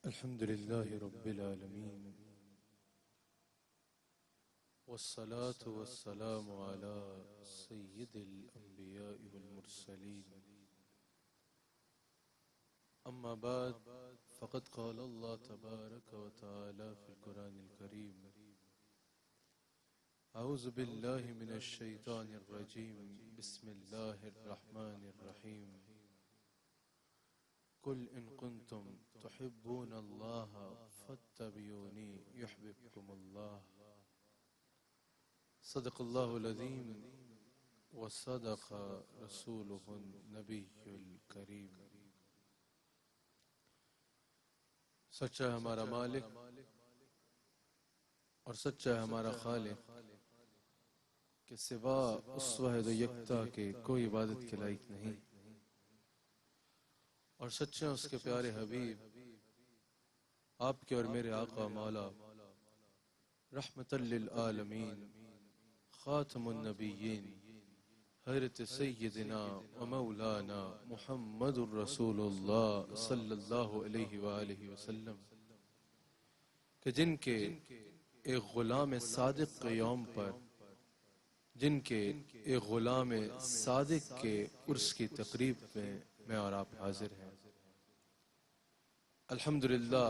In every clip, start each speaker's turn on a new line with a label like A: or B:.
A: الحمد لله رب العالمين والصلاة والسلام على سيد الأنبياء والمرسلين أما بعد فقد قال الله تبارك وتعالى في القرآن الكريم أعوذ بالله من الشيطان الرجيم بسم الله الرحمن الرحيم قل إن كنتم تحبون الله فاتبعوني يحببكم الله صدق الله العظيم وصدق رسوله النبي الكريم۔ سچا ہے ہمارا مالک اور سچا ہے ہمارا خالق کہ سوا اس واحد و یکتا کے کوئی عبادت کے لائق نہیں، اور سچے اس کے پیارے حبیب آپ کے اور میرے آقا مولا رحمت للعالمین خاتم النبیین حضرت سیدنا و مولانا محمد الرسول اللہ صلی اللہ علیہ وآلہ وسلم کہ جن کے ایک غلام صادق کے یوم پر، جن کے ایک غلام صادق کے عرس کی تقریب میں اور آپ حاضر ہیں۔ الحمدللہ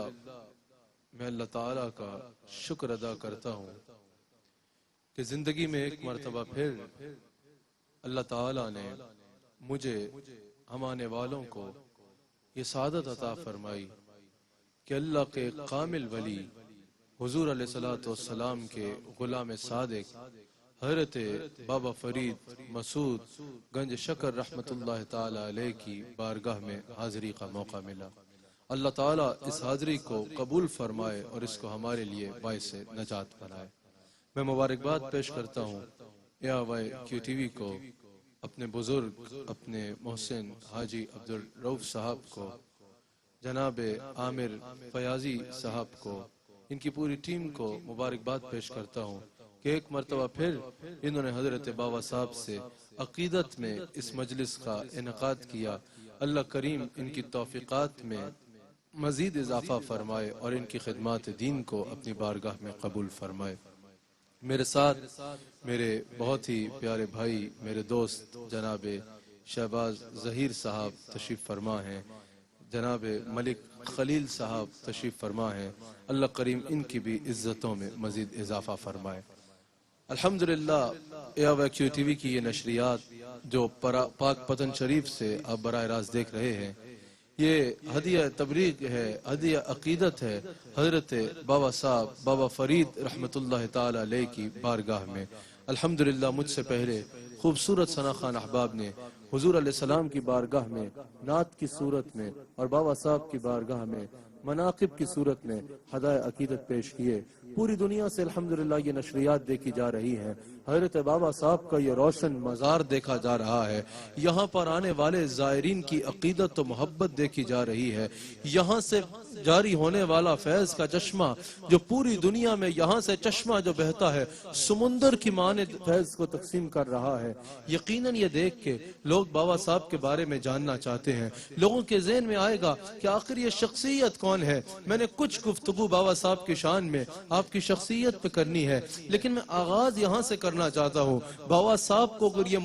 A: میں اللہ تعالیٰ کا شکر ادا کرتا ہوں کہ زندگی میں ایک مرتبہ پھر اللہ تعالیٰ نے مجھے ہم آنے والوں کو یہ سعادت عطا فرمائی کہ اللہ کے کامل ولی حضور علیہ السلام کے غلام صادق حضرت بابا فرید مسعود گنج شکر رحمت اللہ تعالیٰ علیہ کی بارگاہ میں حاضری کا موقع ملا۔ اللہ تعالیٰ اس حاضری کو قبول فرمائے اور اس کو ہمارے لیے باعث نجات بنائے۔ میں مبارکباد پیش کرتا ہوں ARY QTV کو، اپنے بزرگ اپنے محسن حاجی عبدالرؤف صاحب کو، جناب عامر فیاضی صاحب کو، ان کی پوری ٹیم کو مبارکباد پیش کرتا ہوں کہ ایک مرتبہ پھر انہوں نے حضرت بابا صاحب سے عقیدت میں اس مجلس کا انعقاد کیا۔ اللہ کریم ان کی توفیقات میں مزید اضافہ فرمائے اور ان کی خدمات دین کو اپنی بارگاہ میں قبول فرمائے۔ میرے ساتھ میرے بہت ہی پیارے بھائی، میرے دوست جناب شہباز ظہیر صاحب تشریف فرما ہیں، جناب ملک خلیل صاحب تشریف فرما ہیں۔ اللہ کریم ان کی بھی عزتوں میں مزید اضافہ فرمائے۔ الحمدللہ ARY QTV کی یہ نشریات جو پاک پتن شریف سے آپ براہ راست دیکھ رہے ہیں، یہ ہدیہ تبلیغ ہے، ہدیہ عقیدت ہے حضرت بابا صاحب بابا فرید رحمت اللہ تعالی علیہ کی بارگاہ میں۔ الحمدللہ مجھ سے پہلے خوبصورت ثنا خان احباب نے حضور علیہ السلام کی بارگاہ میں نعت کی صورت میں اور بابا صاحب کی بارگاہ میں مناقب کی صورت میں ہدایہ عقیدت پیش کیے۔ پوری دنیا سے الحمدللہ یہ نشریات دیکھی جا رہی ہیں۔ حضرت بابا صاحب کا یہ روشن مزار دیکھا جا رہا ہے، یہاں پر آنے والے زائرین کی عقیدت و محبت دیکھی جا رہی ہے، یہاں سے جاری ہونے والا فیض کا چشمہ جو پوری دنیا میں یہاں سے چشمہ جو بہتا ہے سمندر کی مانند فیض کو تقسیم کر رہا ہے۔ یقیناً یہ دیکھ کے لوگ بابا صاحب کے بارے میں جاننا چاہتے ہیں، لوگوں کے ذہن میں آئے گا کہ آخر یہ شخصیت کون ہے۔ میں نے کچھ گفتگو بابا صاحب کی شان میں آپ کی شخصیت پہ کرنی ہے، لیکن میں آغاز یہاں سے کرنا چاہتا ہوں۔ بابا صاحب کو اگر یہ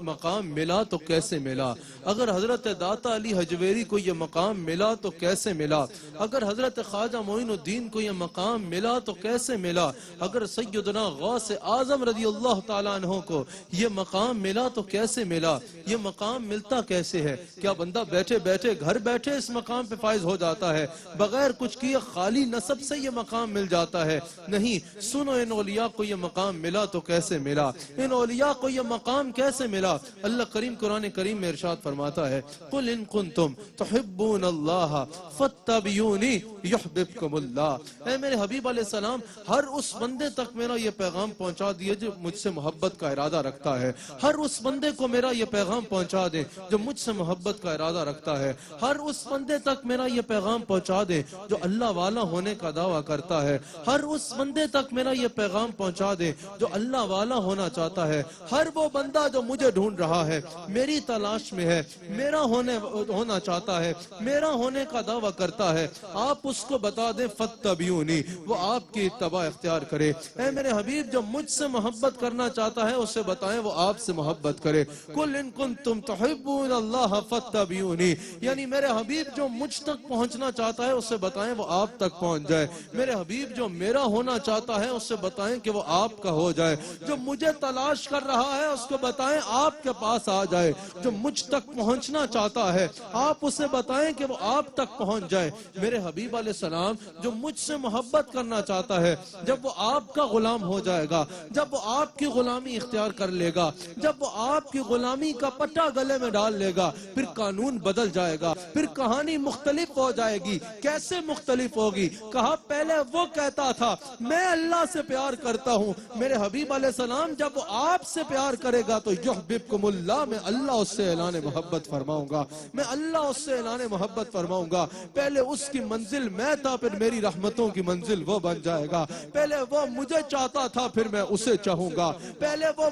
A: مقام ملا تو کیسے ملا؟ اگر حضرت داتا علی حجویری کو یہ مقام ملا تو کیسے ملا؟ اگر حضرت خواجہ معین الدین کو یہ مقام ملا تو کیسے ملا؟ اگر سیدنا غوث اعظم رضی اللہ تعالیٰ عنہ کو یہ مقام ملا تو کیسے ملا؟ یہ مقام ملتا کیسے ہے؟ کیا بندہ بیٹھے بیٹھے گھر بیٹھے اس مقام پہ فائز ہو جاتا ہے؟ بغیر کچھ کیے خالی نسب سے یہ مقام مل جاتا ہے؟ نہیں، سنو ان اولیاء کو یہ مقام ملا تو کیسے ملا؟ ان اولیاء کو یہ مقام کیسے ملا؟ اللہ کریم قرآن کریم میں ارشاد فرماتا ہے قل ان کنتم تحبون اللہ فاتبعونی یحببکم اللہ۔ اے میرے حبیب علیہ السلام، ہر اس بندے تک میرا یہ پیغام پہنچا دیے جو مجھ سے محبت کا ارادہ رکھتا ہے۔ ہر اس بندے کو میرا یہ پیغام پہنچا دے جو مجھ سے محبت کا ارادہ رکھتا ہے۔ ہر اس بندے تک میرا یہ پیغام پہنچا دے جو اللہ والا ہونے کا دعویٰ کرتا ہے۔ ہر اس بندے تک میرا یہ پیغام پہنچا دے جو اللہ والا ہونا چاہتا ہے، ہر وہ بندہ جو مجھے ڈھونڈ رہا ہے، میری تلاش میں ہے، میرا ہونا چاہتا ہے، میرا ہونے کا دعویٰ کرتا ہے، آپ اس کو بتا دیں فاتبعونی، وہ آپ کی اتباع اختیار کرے۔ اے میرے حبیب، جو مجھ سے محبت کرنا چاہتا ہے اسے بتائیں وہ آپ سے محبت کرے۔ قل ان کنتم تحبون اللہ فاتبعونی، یعنی میرے حبیب جو مجھ تک پہنچنا چاہتا ہے اسے بتائیں وہ آپ تک پہنچ جائے۔ میرے حبیب جو میرا ہونا چاہتا ہے اسے بتائیں کہ وہ آپ کا ہو جائے۔ جو مجھے تلاش کر رہا ہے اس کو بتائیں آپ کے پاس آ جائے۔ جو مجھ تک پہنچنا چاہتا ہے آپ اسے بتائیں کہ وہ آپ تک پہنچ جائے۔ میرے حبیب علیہ السلام جو مجھ سے محبت کرنا چاہتا ہے، جب وہ آپ کا غلام ہو جائے گا، جب وہ آپ کی غلامی اختیار کر لے گا، جب وہ آپ کی غلامی کا پٹا گلے میں ڈال لے گا، پھر قانون بدل جائے گا، پھر کہانی مختلف ہو جائے گی۔ کیسے مختلف ہوگی؟ کہا پہلے وہ کہتا تھا میں اللہ سے پیار کرتا ہوں، میرے حبیب علیہ السلام جب وہ آپ سے پیار کرے گا تو یحببکم اللہ، میں اللہ اس سے اعلان محبت فرماؤں گا، میں اللہ اس سے اعلان محبت فرماؤں گا۔ پہلے اس کی منزل میں تھا، پھر میری رحمتوں کی منزل وہ بن جائے گا۔ پہلے وہ مجھے چاہتا تھا، پھر میں اسے چاہوں گا۔ پہلے وہ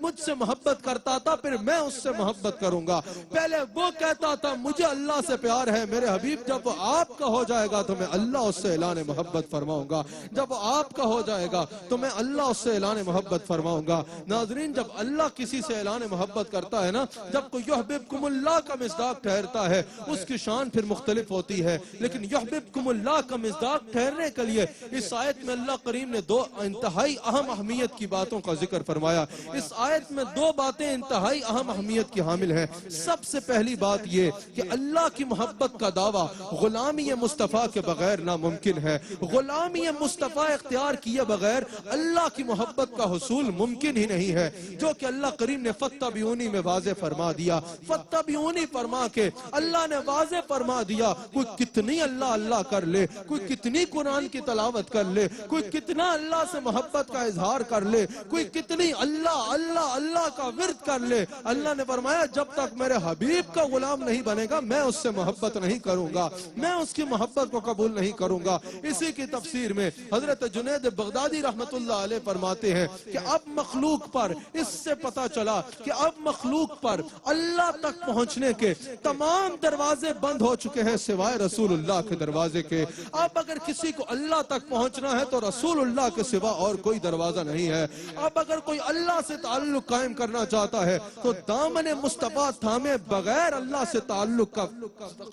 A: مجھ سے محبت کرتا تھا، پھر میں اس سے محبت کروں گا۔ پہلے وہ کہتا تھا مجھے اللہ سے پیار ہے، میرے حبیب جب وہ آپ کا ہو جائے گا تو میں اللہ اس سے اعلان محبت فرماؤں گا۔ جب وہ آپ کا ہو جائے گا تو میں اللہ اس سے اعلان محبت فرماؤں گا۔ ناظرین، جب اللہ کسی سے اعلان محبت کرتا ہے نا، جب کوئی یحببکم اللہ کا مصداق ٹھہرتا ہے، اس کی شان پھر مختلف ہوتی ہے۔ لیکن یحببکم اللہ کا مصداق ٹھہرنے کے لیے اس آیت میں اللہ کریم نے دو انتہائی اہم اہمیت کی باتوں کا ذکر فرمایا۔ اس آیت میں دو باتیں انتہائی اہم اہمیت کی حامل ہیں۔ سب سے پہلی بات یہ کہ اللہ کی محبت کا دعویٰ غلامی مصطفیٰ کے بغیر ناممکن ہے۔ غلامی مصطفیٰ اختیار کیے بغیر اللہ کی محبت کا حصول ممکن ہی نہیں ہے، جو کہ اللہ کریم نے فاتبعونی میں واضح فرما دیا۔ فاتبعونی فرما کے اللہ نے واضح فرما دیا، کوئی کتنی اللہ اللہ کر لے، کوئی کتنی قرآن کی تلاوت کر لے، کوئی کتنا اللہ سے محبت کا اظہار کر لے، کوئی کتنی اللہ اللہ اللہ کا ورد کر لے، اللہ نے فرمایا جب تک میرے حبیب کا غلام نہیں بنے گا میں اس سے محبت نہیں کروں گا، میں اس کی محبت کو قبول نہیں کروں گا۔ اسی کی تفسیر میں حضرت جنید بغدادی رحمت اللہ علیہ فرماتے ہیں کہ اب مخلوق پر اس سے پتا چلا کہ اب مخلوق پر اللہ تک پہنچنے کے تمام دروازے بند ہو چکے ہیں سوائے رسول اللہ کے دروازے کے۔ اب اگر کسی کو اللہ تک پہنچنا ہے تو رسول اللہ کے سوا اور کوئی دروازہ نہیں ہے۔ اب اگر کوئی اللہ سے تعلق قائم کرنا چاہتا ہے تو دامن مصطفیٰ تھامے بغیر اللہ سے تعلق کا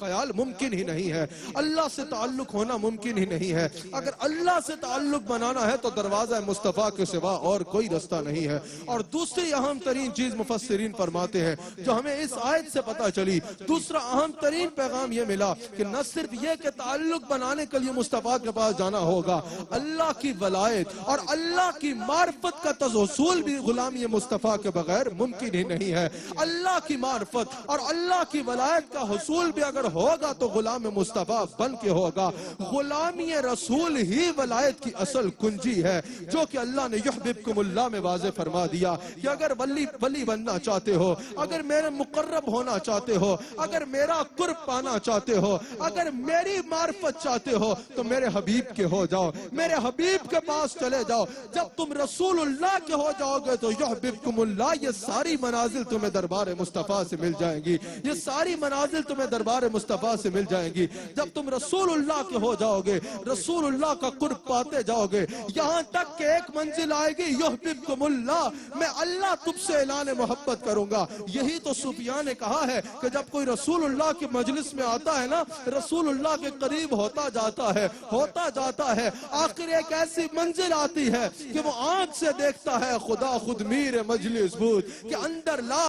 A: خیال ممکن ہی نہیں ہے، اللہ سے تعلق ہونا ممکن ہی نہیں ہے۔ اگر اللہ سے تعلق بنانا ہے تو دروازہ مصطفیٰ کے سوا اور کوئی رستہ نہیں ہے۔ اور دوسری اہم ترین چیز مفسرین فرماتے ہیں جو ہمیں اس آیت سے پتہ چلی، دوسرا اہم ترین پیغام یہ ملا کہ نہ صرف یہ کہ تعلق بنانے کے لیے مصطفیٰ کے پاس جانا ہوگا، اللہ کی ولایت اور اللہ کی معرفت کا حصول بھی غلامی مصطفیٰ کے بغیر ممکن ہی نہیں ہے۔ اللہ کی معرفت اور اللہ کی ولایت کا حصول بھی اگر ہوگا تو غلام مصطفیٰ بن کے ہوگا۔ غلامی رسول ہی ولایت کی اصل کنجی ہے، جو کہ اللہ نے یحببکم اللہ میں واضح فرما دیا کہ اگر ولی بننا چاہتے ہو، اگر میرے مقرب ہونا چاہتے ہو، اگر میرا قرب پانا چاہتے ہو، اگر میری معرفت چاہتے ہو تو میرے حبیب کے ہو جاؤ، میرے حبیب کے پاس چلے جاؤ۔ جب تم رسول اللہ کے ہو جاؤ گے تو یحببکم اللہ، یہ ساری منازل تمہیں دربار مصطفیٰ سے مل جائیں گی، یہ ساری منازل تمہیں دربار مصطفیٰ سے مل جائیں گی۔ جب تم رسول اللہ کے ہو جاؤ گے، رسول اللہ کا قرب پاتے جاؤ گے، یہاں تک کہ ایک منزل آئے گی یحببکم اللہ، میں اللہ تم سے اعلان محبت کروں گا۔ یہی تو صوفیاء نے کہا ہے کہ جب کوئی رسول اللہ کی مجلس میں آتا ہے نا، رسول اللہ کے قریب ہوتا جاتا ہے، آخر ایک ایسی منزل آتی ہے کہ وہ آنکھ سے دیکھتا ہے خدا خود میر مجلس بود کہ اندر لا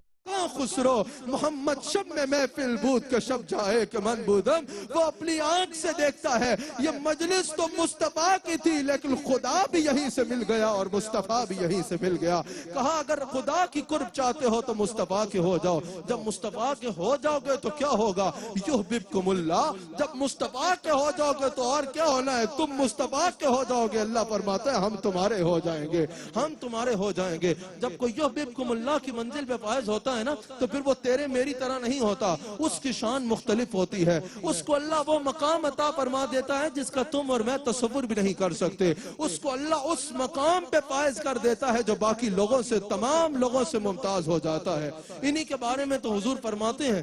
A: خسرو محمد شب میں محفل بود کہ شب جائے کہ من بودم، وہ اپنی آنکھ سے دیکھتا ہے یہ مجلس تو مصطفیٰ کی تھی لیکن خدا بھی یہیں سے مل گیا اور مصطفیٰ بھی یہیں سے مل گیا۔ کہا اگر خدا کی قرب چاہتے ہو تو مصطفیٰ کے ہو جاؤ، جب مصطفیٰ کے ہو جاؤ گے تو کیا ہوگا؟ یحببکم اللہ، جب مصطفیٰ کے ہو جاؤ گے تو اور کیا ہونا ہے؟ تم مصطفیٰ کے ہو جاؤ گے، اللہ فرماتا ہے ہم تمہارے ہو جائیں گے، ہم تمہارے ہو جائیں گے۔ جب کوئی یحببکم اللہ کی منزل پہ فائز ہوتا ہے نا نا تو پھر وہ تیرے میری طرح نہیں ہوتا، اس کی شان مختلف ہوتی ہے، اس کو اللہ وہ مقام عطا فرما دیتا ہے جس کا تم اور میں تصور بھی نہیں کر سکتے، اس کو اللہ اس مقام پہ فائز کر دیتا ہے جو باقی لوگوں سے، تمام لوگوں سے ممتاز ہو جاتا ہے۔ انہی کے بارے میں تو حضور فرماتے ہیں،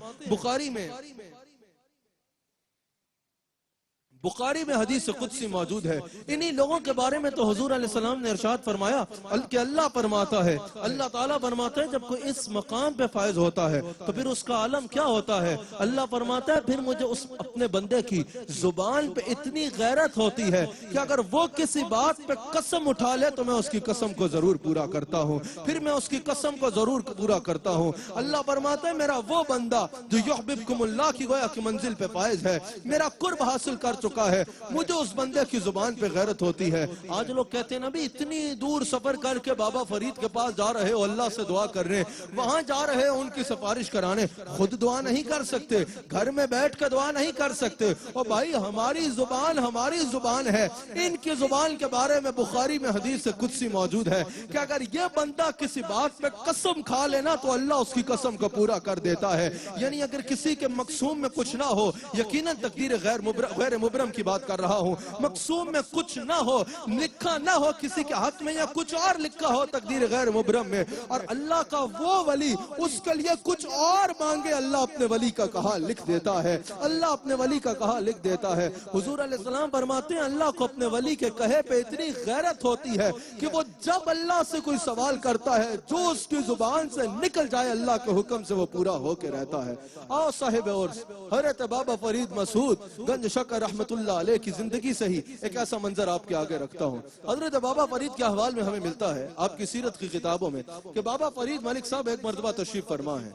A: بخاری میں حدیث قدسی موجود ہے، انہی لوگوں کے بارے میں تو حضور علیہ السلام نے ارشاد فرمایا کہ اللہ فرماتا ہے، اللہ تعالیٰ فرماتا ہے جب کوئی اس مقام پہ فائز ہوتا ہے تو پھر اس کا عالم کیا ہوتا ہے؟ اللہ فرماتا ہے پھر مجھے اس اپنے بندے کی زبان پہ اتنی غیرت ہوتی ہے کہ اگر وہ کسی بات پہ قسم اٹھا لے تو میں اس کی قسم کو ضرور پورا کرتا ہوں، پھر میں اس کی قسم کو ضرور پورا کرتا ہوں۔ اللہ فرماتا ہے میرا وہ بندہ جو یحببکم اللہ کی گویا کی منزل پہ فائز ہے، میرا قرب حاصل کر چکا ہے، مجھے اس بندے کی زبان پہ غیرت ہوتی ہے۔ آج لوگ کہتے ہیں نبی اتنی دور سفر کر کے بابا فرید کے پاس جا رہے ہو، اللہ سے دعا کر رہے ہیں، وہاں جا رہے ہو ان کی سفارش کرانے، خود دعا نہیں کر سکتے، گھر میں بیٹھ کے دعا نہیں کر سکتے۔ اور بھائی ہماری زبان ہے، ان کی زبان کے بارے میں بخاری میں حدیث قدسی موجود ہے کہ اگر یہ بندہ کسی بات پہ قسم کھا لینا تو اللہ اس کی قسم کو پورا کر دیتا ہے۔ یعنی اگر کسی کے مقسوم میں کچھ نہ ہو، یقیناً تقدیر غیر مبرم کی بات کر رہا ہوں، مقسوم میں کچھ نہ ہو، لکھا نہ ہو کسی کے حق میں، یا کچھ اور لکھا ہو تقدیر غیر مبرم میں، اور اللہ کا وہ ولی اس کے لیے کچھ اور مانگے، اللہ اپنے ولی کا کہا لکھ دیتا ہے، اللہ اپنے ولی کا کہا لکھ دیتا ہے۔ حضور علیہ السلام فرماتے ہیں اللہ کو اپنے ولی کے کہے پہ اتنی غیرت ہوتی ہے کہ وہ جب اللہ سے کوئی سوال کرتا ہے جو اس کی زبان سے نکل جائے اللہ کے حکم سے وہ پورا ہو کے رہتا ہے۔ آؤ صاحب عرس حضرت بابا فرید مسعود گنج شکر رحمت اللہ علیہ کی زندگی سے ہی ایک ایسا منظر آپ کے آگے رکھتا ہوں۔ حضرت بابا فرید کے احوال میں ہمیں ملتا ہے آپ کی سیرت کی کتابوں میں کہ بابا فرید ملک صاحب ایک مرتبہ تشریف فرما ہے،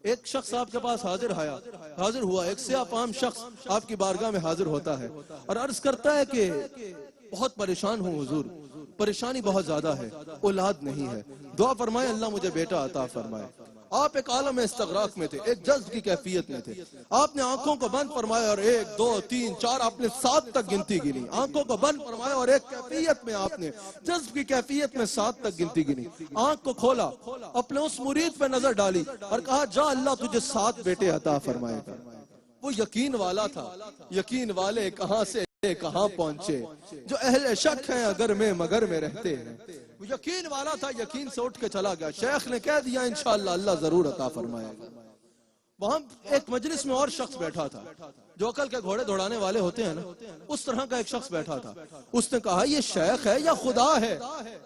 A: ایک شخص آپ کے پاس حاضر ہوا، ایک سیاہ فام شخص آپ کی بارگاہ میں حاضر ہوتا ہے اور عرض کرتا ہے کہ بہت پریشان ہوں حضور، پریشانی بہت زیادہ ہے، اولاد نہیں ہے، دعا فرمائے اللہ مجھے بیٹا عطا فرمائے۔ آپ ایک عالم استغراق میں تھے، ایک جذب کی کیفیت میں تھے، آپ نے آنکھوں کو بند فرمایا اور 1 2 3 4 آپ نے 7 تک گنتی گنی، آنکھوں کو بند فرمایا اور ایک کیفیت میں آپ نے جذب کی کیفیت میں 7 تک گنتی گنی، آنکھ کو کھولا، اپنے اس مرید پہ نظر ڈالی اور کہا جا اللہ تجھے 7 بیٹے عطا فرمائے گا۔ وہ یقین والا تھا، یقین والے کہاں سے کہاں پہنچے، جو اہل شک ہیں اگر میں مگر میں رہتے ہیں۔ وہ یقین والا تھا، یقین سے اٹھ کے چلا گیا، شیخ نے کہہ دیا انشاءاللہ اللہ ضرور عطا فرمائے گا۔ وہاں ایک مجلس میں اور شخص بیٹھا تھا، جو عقل کے گھوڑے دوڑانے والے ہوتے ہیں نا، اس طرح کا ایک شخص بیٹھا تھا۔ اس نے کہا یہ شیخ ہے یا خدا ہے،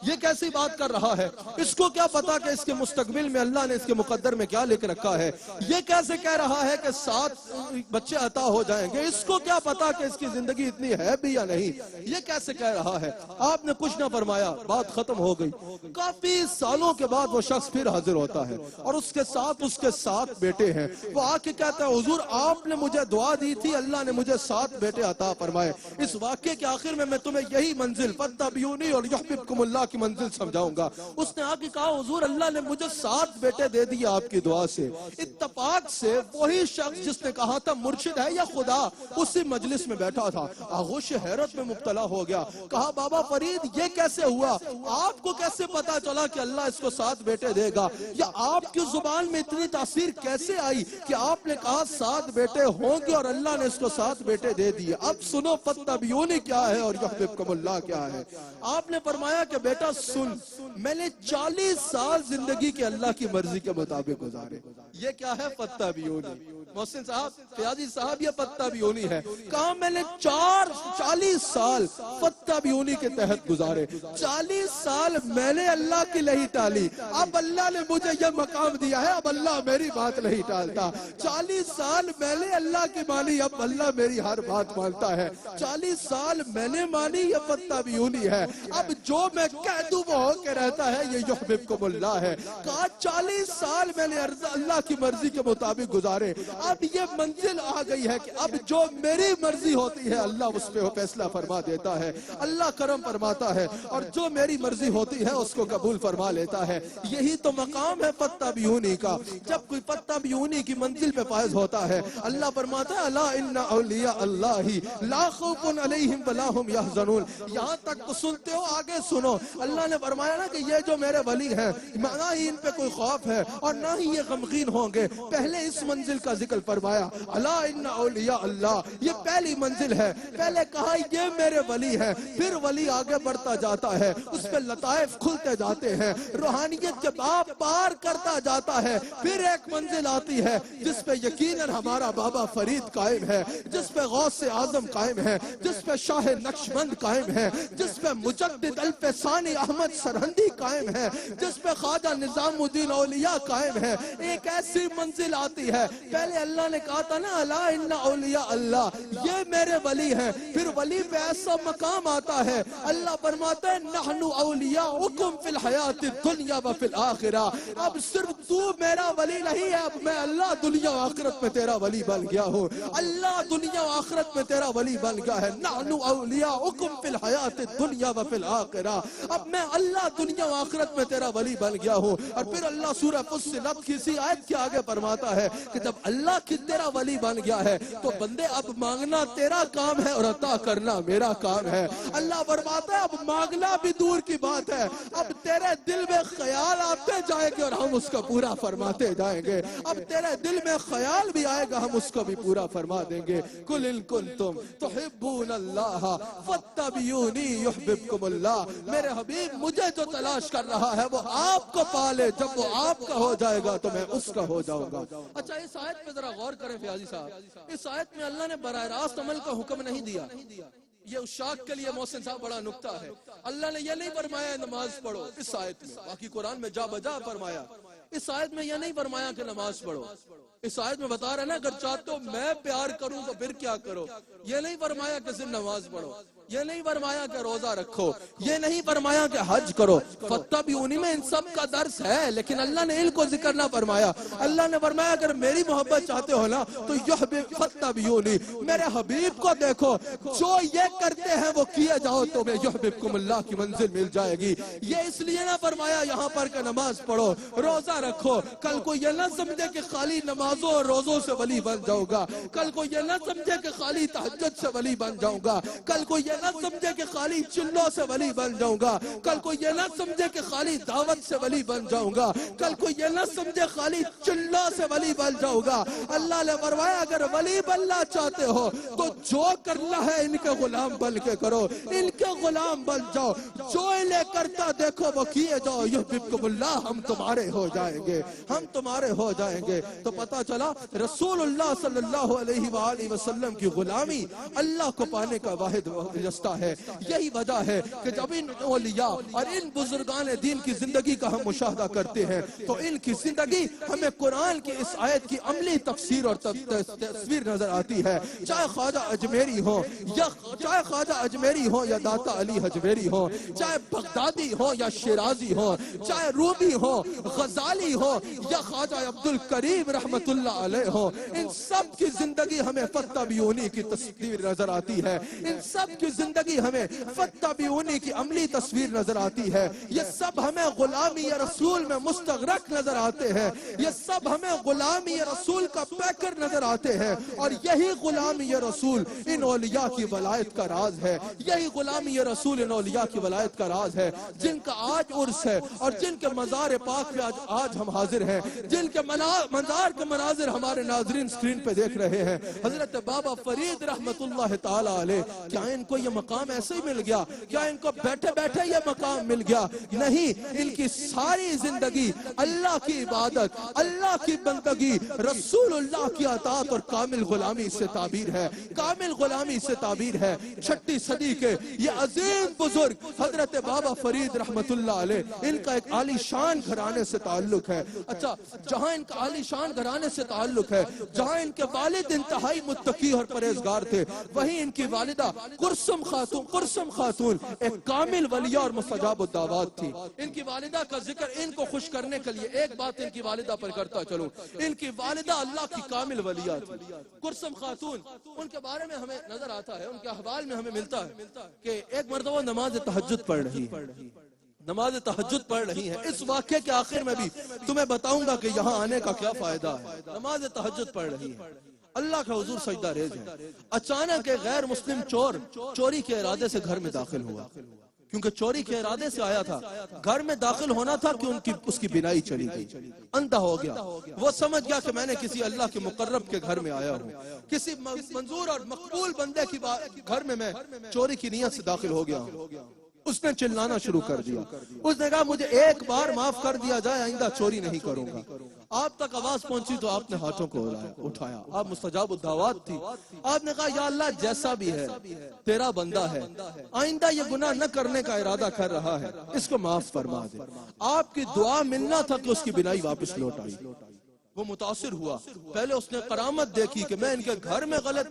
A: یہ کیسی بات کر رہا ہے، اس کو کیا پتا کہ اس کے مستقبل میں اللہ نے اس کے مقدر میں کیا لکھ رکھا ہے، یہ کیسے کہہ رہا ہے کہ 7 بچے عطا ہو جائیں گے، اس کو کیا پتا کہ اس کی زندگی اتنی ہے بھی یا نہیں، یہ کیسے کہہ رہا ہے۔ آپ نے کچھ نہ فرمایا، بات ختم ہو گئی۔ کافی سالوں کے بعد وہ شخص پھر حاضر ہوتا ہے اور اس کے ساتھ اس کے 7 بیٹے ہیں۔ وہ آ کے کہتا ہے حضور آپ نے مجھے دعا دی تھی، اللہ نے مجھے 7 بیٹے عطا فرمائے۔ اس واقعے کے آخر میں تمہیں یہی منزل فاتبعونی اور یحببکم اللہ کی منزل سمجھاؤں گا۔ اس نے آ کے کہا حضور اللہ نے مجھے 7 بیٹے دے دیے آپ کی دعا سے۔ اتفاق سے وہی شخص جس نے کہا تھا مرشد ہے یا خدا، اسی مجلس میں بیٹھا تھا، آغوش حیرت میں مبتلا ہو گیا، کہا بابا فرید یہ کیسے ہوا، آپ کو کیسے پتا چلا کہ اللہ اس کو 7 بیٹے دے گا، یا آپ کی زبان میں اتنی تاثیر کیسے آئی کہ آپ نے کہا 7 بیٹے ہوں گے اور اللہ نے اس کو 7 بیٹے دے دیے۔ اب سنو فاتبعونی کیا ہے اور یحببکم اللہ کیا ہے۔ آپ نے فرمایا کہ بیٹا سن، میں نے 40 سال زندگی کے اللہ کی مرضی کے مطابق گزارے، یہ کیا ہے فاتبعونی۔ محسن صاحب، فیاضی صاحب، یہ فاتبعونی ہے۔ کہا میں نے 40 سال فاتبعونی کے تحت گزارے، 40 سال میں نے اللہ کی نہیں ٹالی، اب اللہ نے مجھے یہ مقام دیا ہے، اب اللہ میری بات نہیں ٹالتا۔ 40 سال میں نے اللہ کی مانی، اب اللہ میری ہر بات مانتا ہے۔ 40 سال میں نے مانی، یہ فاتبعونی ہے، اب جو میں کہہ دوں وہ ہو کے رہتا ہے، یہ یحببکم اللہ ہے۔ کہا 40 سال میں نے اللہ کی مرضی کے مطابق گزارے،
B: اب یہ منزل آ گئی ہے کہ اب جو میری مرضی ہوتی ہے اللہ اس پہ فیصلہ فرما دیتا ہے، اللہ کرم فرماتا ہے، اور جو میری مرضی ہوتی ہے اس کو قبول فرما لیتا ہے۔ یہی تو مقام ہے فاتبعونی کا۔ جب کوئی فاتبعونی کی منزل پہ فائز ہوتا ہے، اللہ فرماتا ہے الا ان اولیاء اللہ لا خوف علیہم ولا هم يحزنون۔ یہاں تک تو سنتے ہو، آگے سنو۔ اللہ نے فرمایا نا کہ یہ جو میرے ولی ہیں نہ ہی ان پہ کوئی خوف ہے اور نہ ہی یہ غمگین ہوں گے۔ پہلے اس منزل کا ذکر فرمایا الا ان اولیاء اللہ، یہ پہلی منزل ہے۔ پہلے کہا یہ میرے ولی ہے، پھر ولی آگے بڑھتا جاتا ہے، اس پہ لطائف کھلتے جاتے ہیں، روحانیت کے باب پار کرتا جاتا ہے۔ پھر ایک منزل آتی ہے جس پہ یقیناً ہمارا بابا فرید قائم ہے، جس پہ غوث اعظم قائم ہے، جس پہ شاہ نقشبند قائم ہے، جس پہ مجدد الف ثانی احمد سرہندی قائم ہے، جس پہ خواجہ نظام الدین اولیاء قائم ہے۔ ایک ایسی منزل آتی ہے، پہلے اللہ نے کہا تھا نا الا ان اولیاء اللہ، یہ میرے ولی ہیں۔ پھر ولی پہ ایسا مقام آتا ہے، اللہ فرماتا ہے نحن اولیاؤکم فی الحیات الدنیا وفی الآخرہ۔ اب صرف تو میرا ولی نہیں ہے، اب میں اللہ دنیا و آخرت میں تیرا ولی بن گیا ہوں۔ اللہ دنیا و آخرت میں تیرا ولی بن گیا ہے۔ نحن اولیاؤکم فی الحیات الدنیا وفی الآخرہ، اب میں اللہ دنیا و آخرت میں تیرا ولی بن گیا ہوں۔ اور پھر اللہ سورہ فصلت کسی آیت کے آگے فرماتا ہے کہ جب اللہ کی تیرا ولی بن گیا ہے تو بندے اب مانگنا تیرا کام ہے اور عطا کرنا میرا کام ہے۔ اللہ فرماتا ہے اب مانگنا بھی دور کی بات ہے، اب تیرے دل میں خیال آتے جائیں گے اور ہم اس کا پورا فرماتے جائیں گے۔ اب تیرے دل میں خیال بھی آئے گا، ہم اس کو بھی پورا فرما دیں گے۔ قل ان کنتم تحبون اللہ فاتبعونی یحببکم اللہ۔ میرے حبیب مجھے جو تلاش کر رہا ہے وہ آپ کو پالے، جب وہ آپ کا ہو جائے گا تو میں اس کا ہو جاؤں گا۔ اچھا اس آیت پہ ذرا غور کریں فیاضی صاحب، اس آیت میں اللہ نے براہ راست عمل کا حکم نہیں دیا۔ یہ اشاق کے لیے محسن صاحب بڑا نکتہ ہے، اللہ نے یہ نہیں فرمایا نماز پڑھو اس آیت میں، باقی قرآن میں جا بجا فرمایا۔ اس آیت میں یہ نہیں فرمایا کہ نماز پڑھو، اس آیت میں بتا رہے نا اگر چاہتے ہو میں پیار کروں تو پھر کیا کرو۔ یہ نہیں فرمایا کہ صرف نماز پڑھو، یہ نہیں فرمایا کہ روزہ رکھو، یہ نہیں فرمایا کہ حج کرو۔ فاتبعونی میں ان سب کا درس ہے، لیکن اللہ نے ان کو ذکر نہ فرمایا۔ اللہ نے فرمایا اگر میری محبت چاہتے ہو نا تو فاتبعونی، میرے حبیب کو دیکھو، جو یہ کرتے ہیں وہ کیے جاؤ تو میں یحببکم اللہ کی منزل مل جائے گی۔ یہ اس لیے نہ فرمایا یہاں پر کہ نماز پڑھو روزہ رکھو، کل کو یہ نہ سمجھے کہ خالی نمازوں اور روزوں سے ولی بن جاؤ گا، کل کو یہ نہ سمجھے کہ خالی تہجد سے ولی بن جاؤں گا، کل کو یہ نہ سمجھے کہ خالی چلوں سے ولی بن جاؤں گا، کل کو یہ نہ سمجھے کہ خالی دعوت سے ولی بن جاؤں گا، کل کو یہ نہ سمجھے خالی چلوں سے ولی بن جاؤں گا۔ اللہ نے فرمایا اگر ولی بننا چاہتے ہو تو جو کرنا ہے ان کے غلام بن کے کرو، ان کے غلام بن جاؤ، جو انہیں کرتا دیکھو وہ کیے جاؤ، یحببکم اللہ، ہم تمہارے ہو جائیں گے، ہم تمہارے ہو جائیں گے۔ تو پتا چلا رسول اللہ صلی اللہ علیہ وآلہ وسلم کی غلامی اللہ کو پانے کا واحد رستہ ہے۔ یہی وجہ ہے کہ جب ان اولیاء اور ان بزرگان دین کی زندگی کا ہم مشاہدہ کرتے ہیں تو ان کی زندگی ہمیں قرآن کی اس آیت کی عملی تفسیر اور تصویر نظر آتی ہے۔ چاہے خواجہ اجمیری ہو یا داتا علی حجویری ہو، چاہے بغدادی ہو یا شیرازی ہو، چاہے رومی ہو، غزالی ہو یا خواجہ عبدالکریم رحمت اللہ علیہ ہو، ان سب کی زندگی ہمیں فاتبعونی کی تصویر نظر آتی ہے، ان سب کی زندگی ہمیں فاتبعونی کی عملی تصویر نظر آتی ہے۔ یہ سب ہمیں غلامی رسول میں مستغرق نظر آتے ہیں، یہ سب ہمیں غلامی رسول کا پیکر نظر آتے ہیں، اور یہی غلامی رسول ان اولیاء کی ولایت کا راز ہے، یہی غلامی رسول ان اولیاء کی ولایت کا راز ہے، جن کا آج عرس ہے اور جن کے مزار پاک پہ آج ہم حاضر ہیں، جن کے مزار کے مناظر ہمارے ناظرین سکرین پہ دیکھ رہے ہیں۔ حضرت بابا فرید رحمت اللہ تعالی علیہ، کیا ان کو یہ مقام ایسے ہی مل گیا؟ کیا ان کو بیٹھے بیٹھے یہ مقام مل گیا؟ نہیں، ان کی ساری زندگی اللہ کی عبادت، اللہ کی بندگی، رسول اللہ کی اطاعت اور کامل غلامی سے تعبیر ہے، کامل غلامی سے تعبیر ہے۔ چھٹی صدی کے یہ عظیم بزرگ حضرت بابا فرید رحمت اللہ علیہ، ان کا ایک عالی شان گھرانے سے تعلق تعلق ہے. اچھا جہاں ان کا عالی شان گھرانے سے تعلق ہے, جہاں ان کے والد انتہائی متقی اور پرہیزگار تھے, وہیں ان کی والدہ قرسم خاتون ایک کامل ولیہ اور مستجاب الدعوات تھی. ان کی والدہ کا ذکر ان کو خوش کرنے کے لیے ایک بات ان کی والدہ پر کرتا چلوں, ان کی والدہ اللہ کی کامل ولیہ تھی. قرسم خاتون, ان کے بارے میں ہمیں نظر آتا ہے, ان کے احوال میں ہمیں ملتا ہے کہ ایک مرتبہ نماز تہجد پڑھ رہی ہے, نماز تہجد پڑھ رہی ہیں. اس واقعے کے آخر میں بھی تمہیں بتاؤں گا کہ یہاں آنے کا کیا فائدہ ہے. نماز تہجد پڑھ رہی ہے, اللہ کا حضور سجدہ ریز ہے. اچانک ایک غیر مسلم چور چوری کے ارادے سے گھر میں داخل ہوا, کیونکہ چوری کے ارادے سے آیا تھا. گھر میں داخل ہونا تھا کہ اس کی بینائی چلی گئی, اندھا ہو گیا. وہ سمجھ گیا کہ میں نے کسی اللہ کے مقرب کے گھر میں آیا ہوں, کسی منظور اور مقبول بندے کی گھر میں چوری کی نیت سے داخل ہو گیا ہوں. اس نے چلانا شروع کر دیا. اس نے کہا مجھے ایک بار معاف کر دیا جائے, آئندہ چوری نہیں کروں گا. آپ تک آواز پہنچی تو آپ نے ہاتھوں کو اٹھایا. آپ مستجاب الدعوات تھی. آپ نے کہا یا اللہ جیسا بھی ہے تیرا بندہ ہے, آئندہ یہ گناہ نہ کرنے کا ارادہ کر رہا ہے, اس کو معاف فرما دے. آپ کی دعا ملنا تھا کہ اس کی بینائی واپس لوٹ آئی. وہ متاثر ہوا. پہلے اس نے کرامت دیکھی کہ میں ان کے گھر میں غلط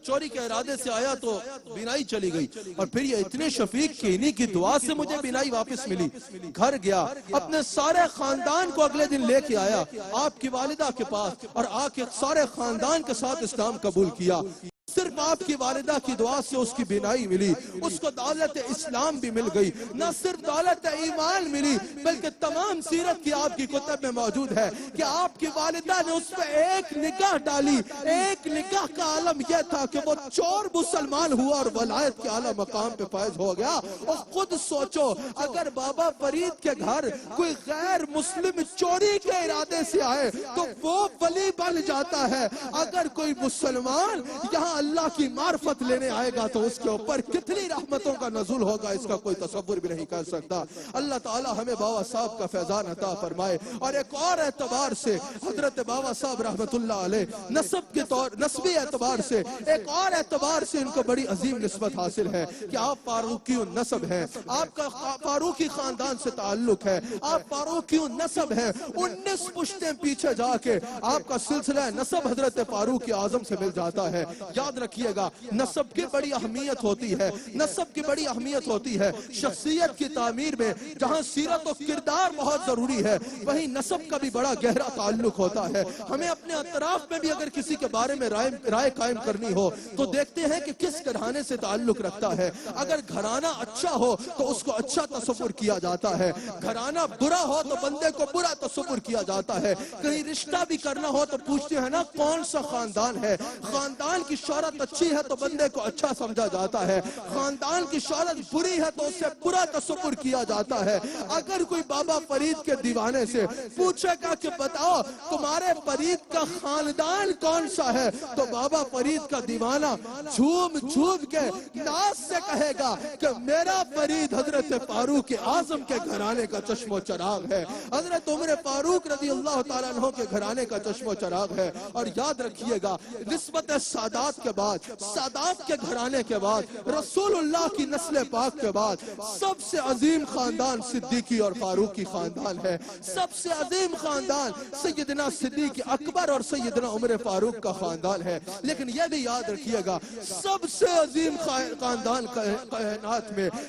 B: چوری کے ارادے سے آیا تو بینائی چلی گئی, اور پھر یہ اتنے شفیق کہ انہی کی دعا سے مجھے بینائی واپس ملی. گھر گیا, اپنے سارے خاندان کو اگلے دن لے کے آیا آپ کی والدہ کے پاس, اور آ کے سارے خاندان کے ساتھ اسلام قبول کیا. صرف آپ کی والدہ کی دعا سے اس کی بینائی ملی, اس کو دولت اسلام بھی مل گئی. نہ صرف دولت ایمان ملی بلکہ تمام سیرت کی آپ کی کتب میں موجود ہے کہ آپ کی والدہ نے اس پہ ایک نگاہ ڈالی. ایک نگاہ کا عالم یہ تھا کہ وہ چور مسلمان ہوا اور ولایت کے اعلیٰ مقام پہ فائز ہو گیا. اور خود سوچو اگر بابا فرید کے گھر کوئی غیر مسلم چوری کے ارادے سے آئے تو وہ ولی بن جاتا ہے. اگر کوئی مسلمان یہاں اللہ کی معرفت لینے آئے گا تو اس کے اوپر کتنی رحمتوں کا نزول ہوگا, اس کا کوئی تصور بھی نہیں کر سکتا. اللہ تعالی ہمیں بابا صاحب کا فیضان عطا فرمائے. اور ایک اور اعتبار سے حضرت بابا صاحب رحمت اللہ علیہ نسب کے طور نسبی اعتبار سے ایک اور اعتبار سے ان کو بڑی عظیم نسبت حاصل ہے کہ آپ فاروقی النسب ہیں, آپ کا فاروقی خاندان سے تعلق ہے, آپ فاروقی النسب ہیں. 19 پشتیں پیچھے جا کے آپ کا سلسلہ نسب حضرت فاروق اعظم سے مل جاتا ہے. یاد رکھیے گا نسب کی بڑی اہمیت ہوتی ہے, نسب کی بڑی اہمیت ہوتی ہے. شخصیت کی تعمیر میں جہاں سیرت و کردار بہت ضروری ہے, وہیں نسب کا بھی بڑا گہرا تعلق ہوتا ہے. ہمیں اپنے اطراف میں بھی اگر کسی کے بارے میں رائے قائم کرنی ہو تو دیکھتے ہیں کہ کس گھرانے سے تعلق رکھتا ہے. اگر گھرانہ اچھا ہو تو اس کو اچھا تصور کیا جاتا ہے, گھرانہ برا ہو تو بندے کو برا تصور کیا جاتا ہے. کہیں رشتہ بھی کرنا ہو تو پوچھتے ہیں نا کون سا خاندان ہے, خاندان کی شہرت اچھی ہے تو بندے کو اچھا سمجھا جاتا ہے, خاندان کی شہرت بری ہے تو اسے برا تصور کیا جاتا ہے. اگر کوئی بابا فرید کے دیوانے سے پوچھے گا کہ بتاؤ تمہارے فرید کا خاندان کون سا ہے, تو بابا فرید کا دیوانہ جھوم جھوم کے ناز سے کہے گا کہ میرا فرید حضرت فاروق اعظم کے گھرانے کا چشم و چراغ ہے, حضرت عمر فاروق رضی اللہ تعالیٰ عنہ کے گھرانے کا چشم و چراغ ہے. اور یاد رکھیے گا نسبت سادات کے بعد, سادات کے گھرانے کے بعد, رسول اللہ کی نسل پاک کے بعد سب سے عظیم خاندان صدیقی اور فاروقی خاندان ہے. سب سے عظیم خاندان سیدنا صدیق اکبر اور سیدنا عمر فاروق کا خاندان ہے. لیکن یہ بھی یاد رکھیے گا سب سے عظیم خاندان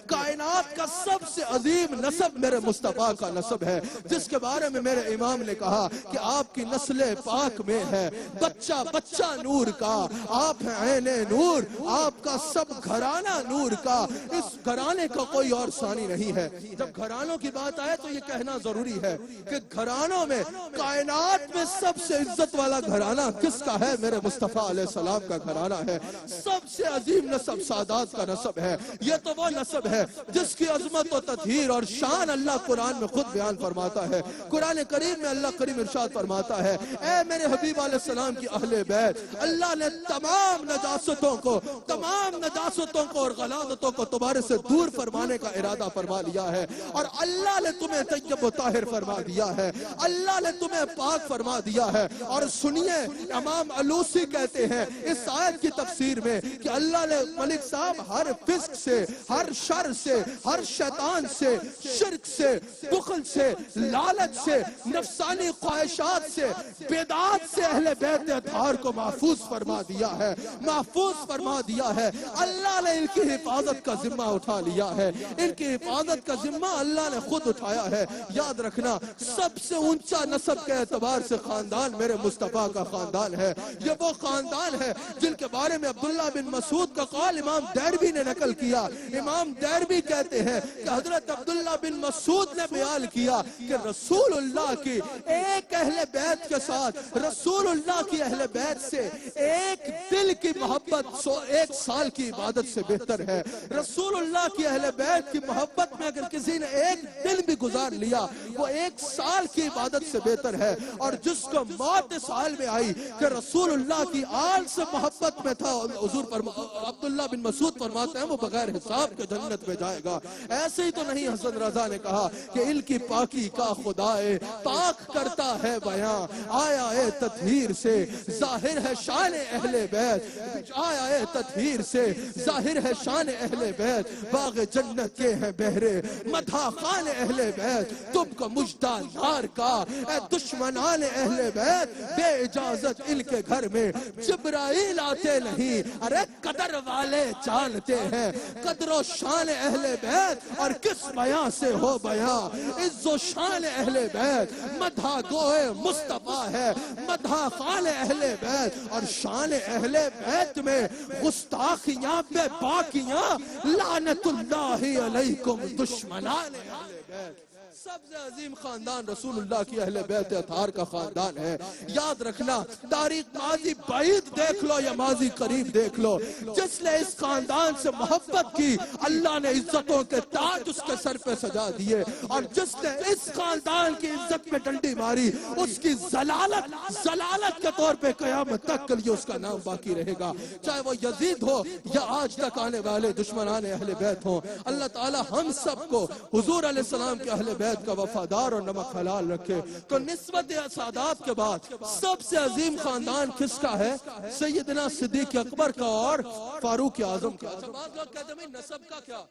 B: کائنات کا سب سے عظیم نسب میرے مصطفیٰ کا نسب ہے, جس کے بارے میں میرے امام نے کہا کہ آپ کی نسل پاک میں ہے بچہ بچہ نور کا, آپ ہیں عین نور, آپ کا سب گھرانہ نور کا, اس گھرانے کا کوئی اور ثانی نہیں ہے. جب گھرانوں کی بات آئے تو یہ کہنا ضروری ہے کہ گھرانوں میں کائنات میں سب سے عزت والا گھرانہ کس کا ہے, میرے مصطفیٰ علیہ السلام کا گھرانہ ہے. سب سے عظیم نسب سادات کا نسب ہے. یہ تو وہ نسب ہے جس کی عظمت و تطہیر اور شان اللہ قرآن میں خود بیان فرماتا ہے. قرآن کریم میں اللہ کریم ارشاد فرماتا ہے اے میرے حبیب علیہ السلام کی اہل بیت, اللہ نے تمام نجاستوں کو، تمام نجاستوں کو اور غلاظتوں کو تمہارے سے دور فرمانے کا ارادہ فرما لیا ہے، اور اللہ نے تمہیں طیب و طاہر فرما دیا ہے، اللہ نے تمہیں پاک فرما دیا ہے۔ اور سنیے، امام علوسی کہتے ہیں اس آیت کی تفسیر میں کہ اللہ نے ملک صاحب ہر فسق سے، ہر شر سے، ہر شیطان سے، شرک سے، بخل سے، لالچ سے، نفسانی خواہشات سے، بدعات سے اہل بیت اطہار کو محفوظ فرما دیا ہے، محفوظ فرما دیا ہے۔ اللہ نے ان کی حفاظت کا ذمہ اٹھا لیا ہے، ان کی حفاظت کا ذمہ اللہ نے خود اٹھایا ہے۔ یاد رکھنا، سب سے اونچا نسب کے اعتبار سے خاندان میرے مصطفیٰ کا خاندان ہے۔ یہ وہ خاندان ہے جن کے بارے میں عبداللہ بن مسعود کا قول امام دیربی نے نقل کیا۔ امام دیربی کہتے ہیں کہ حضرت عبداللہ بن مسعود نے بیان کیا کہ رسول اللہ کی ایک اہل بیت کے ساتھ، رسول اللہ کی اہل بیت سے ایک دل کی محبت 1 سال کی عبادت سے بہتر ہے۔ رسول اللہ کی اہل بیت کی محبت میں اگر کسی نے ایک دن بھی گزار لیا، وہ 1 سال کی عبادت سے بہتر ہے۔ اور جس کو موت اس حال میں آئی کہ رسول اللہ کی آل سے محبت میں تھا، حضور عبداللہ بن مسعود فرماتے ہیں وہ بغیر حساب کے جنت میں جائے گا۔ ایسے ہی تو نہیں، حسن رضا نے کہا کہ ان کی پاکی کا خدائے پاک کرتا ہے بیاں، آیا اے تطہیر سے ظاہر ہے شان اہل بیت، آیا اے تطہیر سے ظاہر ہے شان اہل بیت، باغ جنت کے ہیں بہرے مدھا خان اہل بیت، تم کو مجدہ نار کا اے دشمنان اہل بیت، بے اجازت ان کے گھر میں جبرائیل آتے نہیں۔ ارے قدر والے جانتے ہیں قدر و شان اہل بیت، اور کس بیاں سے ہو بیاں عز و شان اہل بیت، مدھا گوئے مصطفیٰ ہے مدھا خان اہل بیت، اور شان اہل بیت میں گستاخیاں بے باکیاں، لعنت اللہ علیکم دشمنان اہل بیت۔ سب سے عظیم خاندان رسول اللہ کی اہل بیت اطہار کا خاندان ہے۔ یاد رکھنا، تاریخ ماضی بعید دیکھ لو یا ماضی قریب دیکھ لو، جس نے اس خاندان سے محبت کی اللہ نے عزتوں کے تاج اس کے سر پہ سجا دیے، اور جس نے اس خاندان کی عزت میں ڈنڈی ماری اس کی زلالت کے طور پہ قیامت تک کے لیے اس کا نام باقی رہے گا، چاہے وہ یزید ہو یا آج تک آنے والے دشمنان اہل بیت ہوں۔ اللہ تعالی ہم سب کو حضور علیہ السلام کے اہل بیت کا وفادار اور نمک حلال رکھے۔ تو نسبت سادات کے بعد سب سے عظیم خاندان کس کا ہے؟ سیدنا صدیق اکبر کا اور فاروق اعظم کا۔ بعض لوگ کہتے ہیں نسب کا کیا،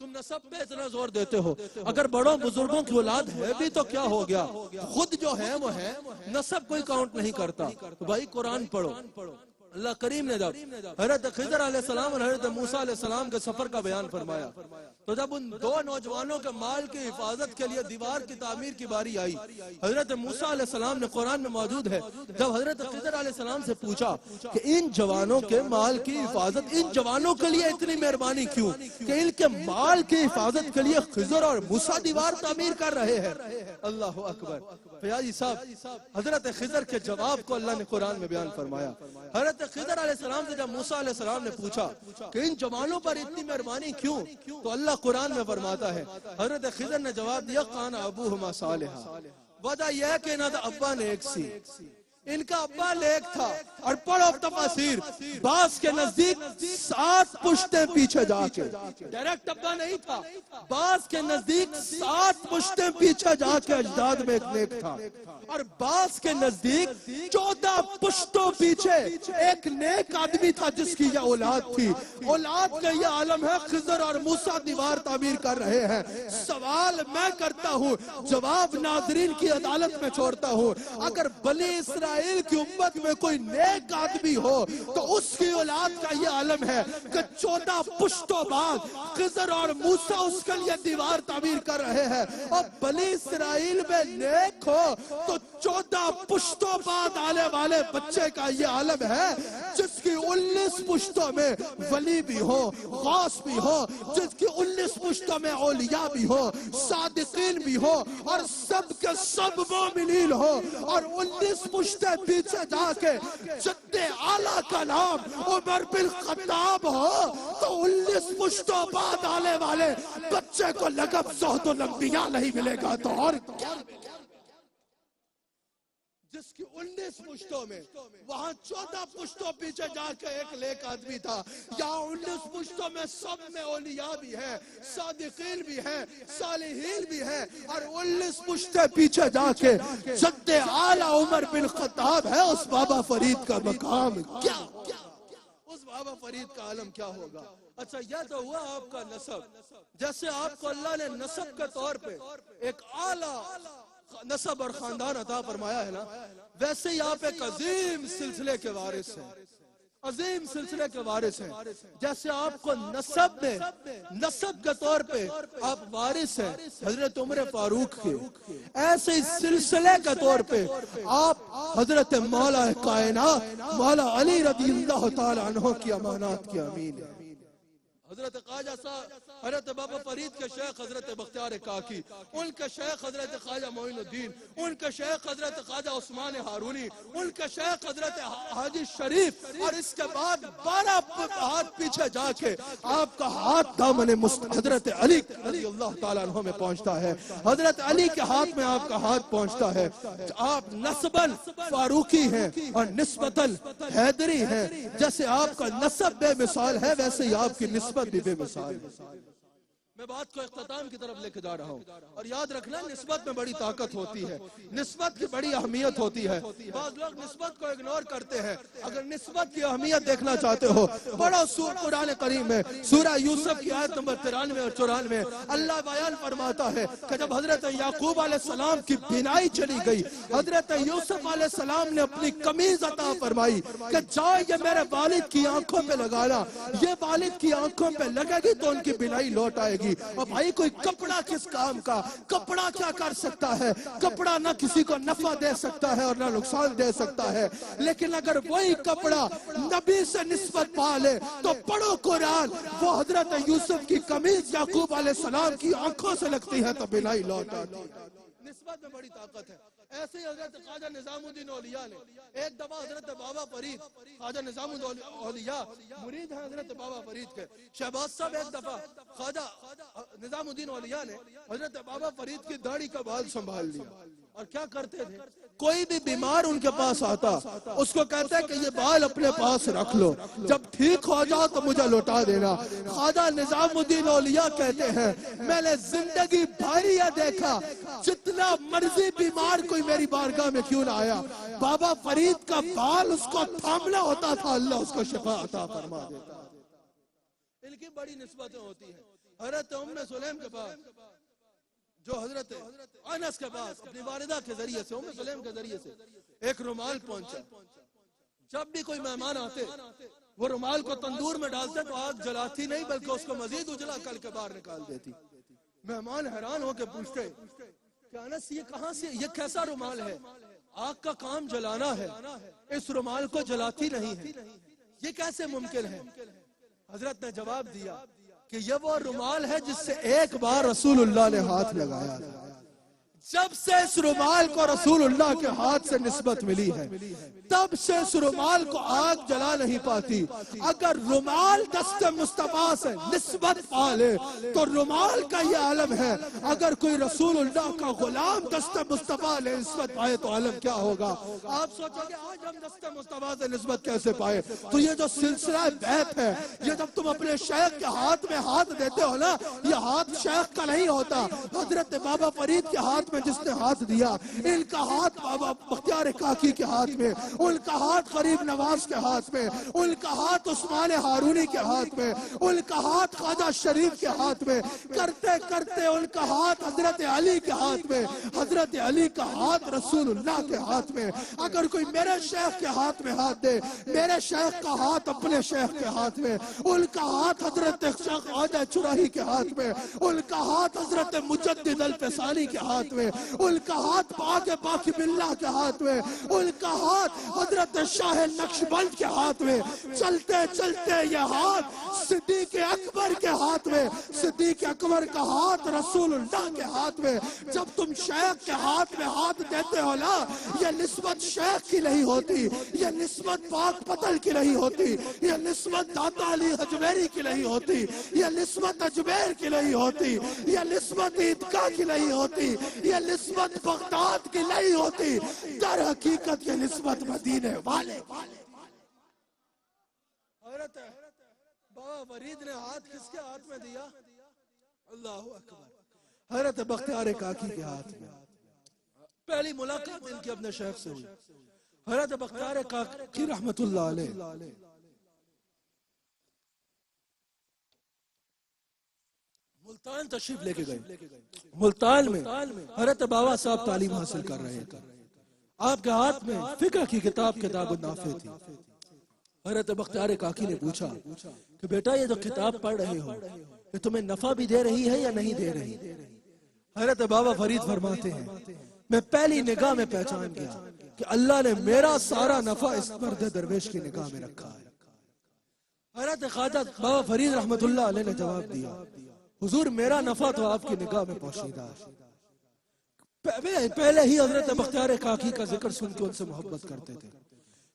B: تم نسب پہ اتنا زور دیتے ہو، اگر بڑوں بزرگوں کی اولاد ہے بھی تو کیا ہو گیا، خود جو ہے وہ ہے، نسب کوئی کاؤنٹ نہیں کرتا۔ تو بھائی قرآن پڑھو، اللہ کریم نے جب حضرت خضر علیہ السلام اور حضرت موسیٰ علیہ السلام کے سفر کا بیان فرمایا، تو جب ان 2 نوجوانوں کے مال کی حفاظت کے لیے دیوار کی تعمیر کی باری آئی، حضرت موسیٰ علیہ السلام نے قرآن میں موجود ہے، جب حضرت خضر علیہ السلام سے پوچھا کہ ان جوانوں کے مال کی حفاظت، ان جوانوں کے لیے اتنی مہربانی کیوں کہ ان کے مال کی حفاظت کے لیے خضر اور موسیٰ دیوار تعمیر کر رہے ہیں؟ اللہ اکبر۔ فیاضی صاحب، حضرت خضر کے جواب کو اللہ نے قرآن میں بیان فرمایا۔ حضرت خضر علیہ السلام سے جب موسیٰ علیہ السلام نے پوچھا کہ ان جوانوں پر اتنی مہربانی کیوں، تو اللہ قرآن میں فرماتا ہے، حضرت خضر نے جواب دیا، کان ابوہما صالحا، وجہ یہ ہے کہ انہاں دا ابا نیک سی، ان کا ابا نیک تھا۔ اور پڑھو تفاسیر، بعض کے نزدیک 7 پشتیں پیچھے جا کے، ڈائریکٹ ابا نہیں تھا، بعض کے نزدیک 7 پشتیں پیچھے جا کے اجداد میں ایک نیک تھا، اور بعض کے نزدیک 14 پشتوں پیچھے ایک نیک آدمی تھا جس کی یہ اولاد تھی۔ اولاد کا یہ عالم ہے، خضر اور موسیٰ دیوار تعمیر کر رہے ہیں۔ سوال میں کرتا ہوں، جواب ناظرین کی عدالت میں چھوڑتا ہوں، اگر بنی اسرائیل کی امت میں کوئی نیک آدمی ہو تو اس کی اولاد کا یہ عالم ہے کہ 14 پشتوں بعد خضر اور موسیٰ اس کے لیے دیوار تعمیر کر رہے ہیں، اور بنی اسرائیل میں نیک ہو تو 14 پشتوں بعد آنے والے بچے کا یہ عالم ہے جس کی 19 پشتوں میں ولی بھی ہو، غوث بھی ہو، جس کی 19 پشتوں میں اولیاء بھی ہو، صادقین بھی ہو، اور سب کے سب مومنین ہو، اور 19 پشتیں پیچھے جا کے جد اعلیٰ کا نام عمر بن خطاب ہو تو 19 پشتوں بعد آنے والے بچے کو لقب زہد الانبیاء نہیں ملے گا تو اور کیا ملے گا؟ جس کی 19 پشتوں میں، وہاں 14 پشتوں پیچھے جا کے ایک لیک آدمی تھا، یہاں 19 پشتوں میں سب میں اولیاء بھی ہے، صادقین بھی ہے، صالحین بھی ہے، اور 19 پشتے پیچھے جا کے جد اعلی عمر بن خطاب ہے، اس بابا فرید کا مقام کیا، اس بابا فرید کا عالم کیا ہوگا؟ اچھا یہ تو ہوا آپ کا نسب، جیسے آپ کو اللہ نے نسب کے طور پہ ایک اعلیٰ نسب اور خاندان عطا فرمایا ہے نا، ویسے ہی آپ ایک عظیم سلسلے کے وارث ہیں، عظیم سلسلے کے وارث ہیں۔ جیسے آپ کو نسب میں، نسب کے طور پہ آپ وارث ہیں حضرت عمر فاروق کے، ایسے ہی سلسلے کے طور پہ آپ حضرت مولا کائنات مولا علی رضی اللہ تعالی عنہ کی امانات کی امین ہیں۔ حضرت خواجہ صاحب، حضرت بابا فرید کے شیخ حضرت بختیار کاکی، ان کے شیخ حضرت خواجہ معین الدین، ان کے شیخ حضرت خواجہ عثمان ہارونی، ان کے شیخ حضرت حاجی شریف، اور اس کے بعد 12 ہاتھ پیچھے جا کے آپ کا ہاتھ دامن حضرت علی رضی اللہ تعالیٰ عنہ میں پہنچتا ہے، حضرت علی کے ہاتھ میں آپ کا ہاتھ پہنچتا ہے۔ آپ نسباً فاروقی ہیں اور نسبتاً حیدری ہیں، جیسے آپ کا نسب بے مثال ہے ویسے ہی آپ کی نسبت بھی بے مثال ہے۔ میں بات کو اختتام کی طرف لے کے جا رہا ہوں، اور یاد رکھنا نسبت میں بڑی طاقت ہوتی ہے، نسبت کی بڑی اہمیت ہوتی ہے۔ بعض لوگ نسبت کو اگنور کرتے ہیں، اگر نسبت کی اہمیت دیکھنا چاہتے ہو بڑا قرآن کریم میں سورہ یوسف کی آیت نمبر 93 اور 94 اللہ بیان فرماتا ہے کہ جب حضرت یعقوب علیہ السلام کی بینائی چلی گئی، حضرت یوسف علیہ السلام نے اپنی قمیض عطا فرمائی کہ جاؤ یہ میرے والد کی آنکھوں پہ لگانا، یہ والد کی آنکھوں پہ لگے گی تو ان کی بینائی لوٹ آئے گی۔ اور بھائی کوئی کپڑا کس کام کا، کپڑا کیا کر سکتا ہے؟ کپڑا نہ کسی کو نفع دے سکتا ہے اور نہ نقصان دے سکتا ہے، لیکن اگر وہی کپڑا نبی سے نسبت پا لے تو پڑھو قرآن، وہ حضرت یوسف کی قمیض یعقوب علیہ السلام کی آنکھوں سے لگتی ہے تو بینائی لوٹ آتی ہے۔ نسبت میں بڑی طاقت ہے۔ ایسے ہی حضرت خواجہ نظام الدین اولیاء نے ایک دفعہ حضرت بابا فرید، خواجہ نظام الدین اولیاء مرید ہیں حضرت بابا فرید کے، شہباز صاحب ایک دفعہ خواجہ نظام الدین اولیاء نے حضرت بابا فرید کی داڑھی کا بال سنبھال لیا، اور کیا کرتے تھے؟ کوئی بھی بیمار ان کے پاس آتا اس کو کہتے ہیں کہ یہ بال اپنے پاس رکھ لو، جب ٹھیک ہو جاؤ تو مجھے لوٹا دینا۔ خواجہ نظام الدین اولیاء کہتے ہیں میں نے زندگی بھر یہ دیکھا جتنا مرضی بیمار کوئی میری بارگاہ میں کیوں نہ آیا، بابا فرید کا بال اس کو تھامنا ہوتا تھا، اللہ اس کو شفا عطا فرما دیتا۔ ان کی بڑی نسبتیں ہوتی ہیں۔ حضرت ام سلیم کے پاس، جو حضرت انس کے پاس اپنی والدہ کے ذریعے سے، ام سلیم کے ذریعے سے ایک رومال پہنچا، جب بھی کوئی مہمان آتے وہ رومال کو تندور میں ڈالتے تو آگ جلاتی نہیں بلکہ اس کو مزید اجلا کر کے باہر نکال دیتی۔ مہمان حیران ہو کے پوچھتے کہ انس یہ کہاں سے، یہ کیسا رومال ہے؟ آگ کا کام جلانا ہے، اس رومال کو جلاتی نہیں ہے، یہ کیسے ممکن ہے؟ حضرت نے جواب دیا کہ یہ وہ رومال ہے جس سے ایک بار رسول اللہ نے ہاتھ لگایا تھا، جب سے اس رومال کو رسول اللہ کے ہاتھ سے نسبت ملی ہے تب سے اس رومال کو آگ جلا نہیں پاتی۔ اگر رومال دست مصطفیٰ سے نسبت پا لے تو رومال کا یہ عالم ہے، اگر کوئی رسول اللہ کا غلام دست مصطفیٰ لے نسبت پائے تو عالم کیا ہوگا؟ آپ سوچو گے آج ہم دست مصطفیٰ سے نسبت کیسے پائے؟ تو یہ جو سلسلہ بیعت ہے، یہ جب تم اپنے شیخ کے ہاتھ میں ہاتھ دیتے ہو نا، یہ ہاتھ شیخ کا نہیں ہوتا۔ حضرت بابا فرید کے ہاتھ میں جس نے ہاتھ دیا، ان کا ہاتھ بابا بختیار کاکی کے ہاتھ میں، ان کا ہاتھ غریب نواز کے ہاتھ میں، ان کا ہاتھ عثمان ہارونی کے ہاتھ میں، ان کا ہاتھ خواجہ شریف کے ہاتھ میں، کرتے کرتے ان کا ہاتھ حضرت علی کے ہاتھ میں، حضرت علی کا ہاتھ رسول اللہ کے ہاتھ میں۔ اگر کوئی میرے شیخ کے ہاتھ میں ہاتھ دے، میرے شیخ کا ہاتھ اپنے شیخ کے ہاتھ میں، ان کا ہاتھ حضرت شیخ خواجہ چراہی کے ہاتھ میں، ان کا ہاتھ حضرت مجدد الفسانی کے ہاتھ میں، ان کا ہاتھ پاک باقی باللہ کے ہاتھ میں، ان کا ہاتھ حضرت شاہ نقشبند کے ہاتھ میں، چلتے چلتے یہ ہاتھ صدیق اکبر کے ہاتھ میں، صدیق اکبر کا ہاتھ رسول اللہ کے ہاتھ میں۔ جب تم شیخ کے ہاتھ میں ہاتھ دیتے ہو نا، یہ نسبت شیخ کی نہیں ہوتی، یہ نسبت پاک پتل کی نہیں ہوتی، یہ نسبت داتا علی حجویری کی نہیں ہوتی، یہ نسبت اجمیر کی نہیں ہوتی، یہ نسبت عیدگاہ کی نہیں ہوتی، یہ نسبت بغداد کی نہیں ہوتی، در حقیقت یہ نسبت مدینے والے کی۔ حضرت بابا فرید نے ہاتھ کس کے ہاتھ میں دیا؟ اللہ اکبر، حضرت بختیار کاکی کے ہاتھ میں۔ پہلی ملاقات ان کی اپنے شیخ سے ہوئی۔ حضرت بختیار کاکی رحمت اللہ علیہ ملتان تشریف لے کے گئے۔ ملتان میں حضرت بابا صاحب تعلیم حاصل کر رہے تھے۔ آپ کے ہاتھ میں فقہ کی کتاب النافع تھی۔ حضرت بختیار کاکی نے پوچھا کہ بیٹا یہ جو کتاب پڑھ رہے ہو یہ تمہیں نفع بھی دے رہی ہے یا نہیں دے رہی؟ حضرت بابا فرید فرماتے ہیں میں پہلی نگاہ میں پہچان گیا کہ اللہ نے میرا سارا نفع اس مرد درویش کی نگاہ میں رکھا ہے۔ حضرت خواجہ بابا فرید رحمت اللہ علیہ نے جواب دیا حضور میرا نفع تو آپ کی نگاہ میں پوشیدہ ہے۔ پہلے ہی حضرت بختیار کاکی کا ذکر سن کے ان سے محبت کرتے تھے۔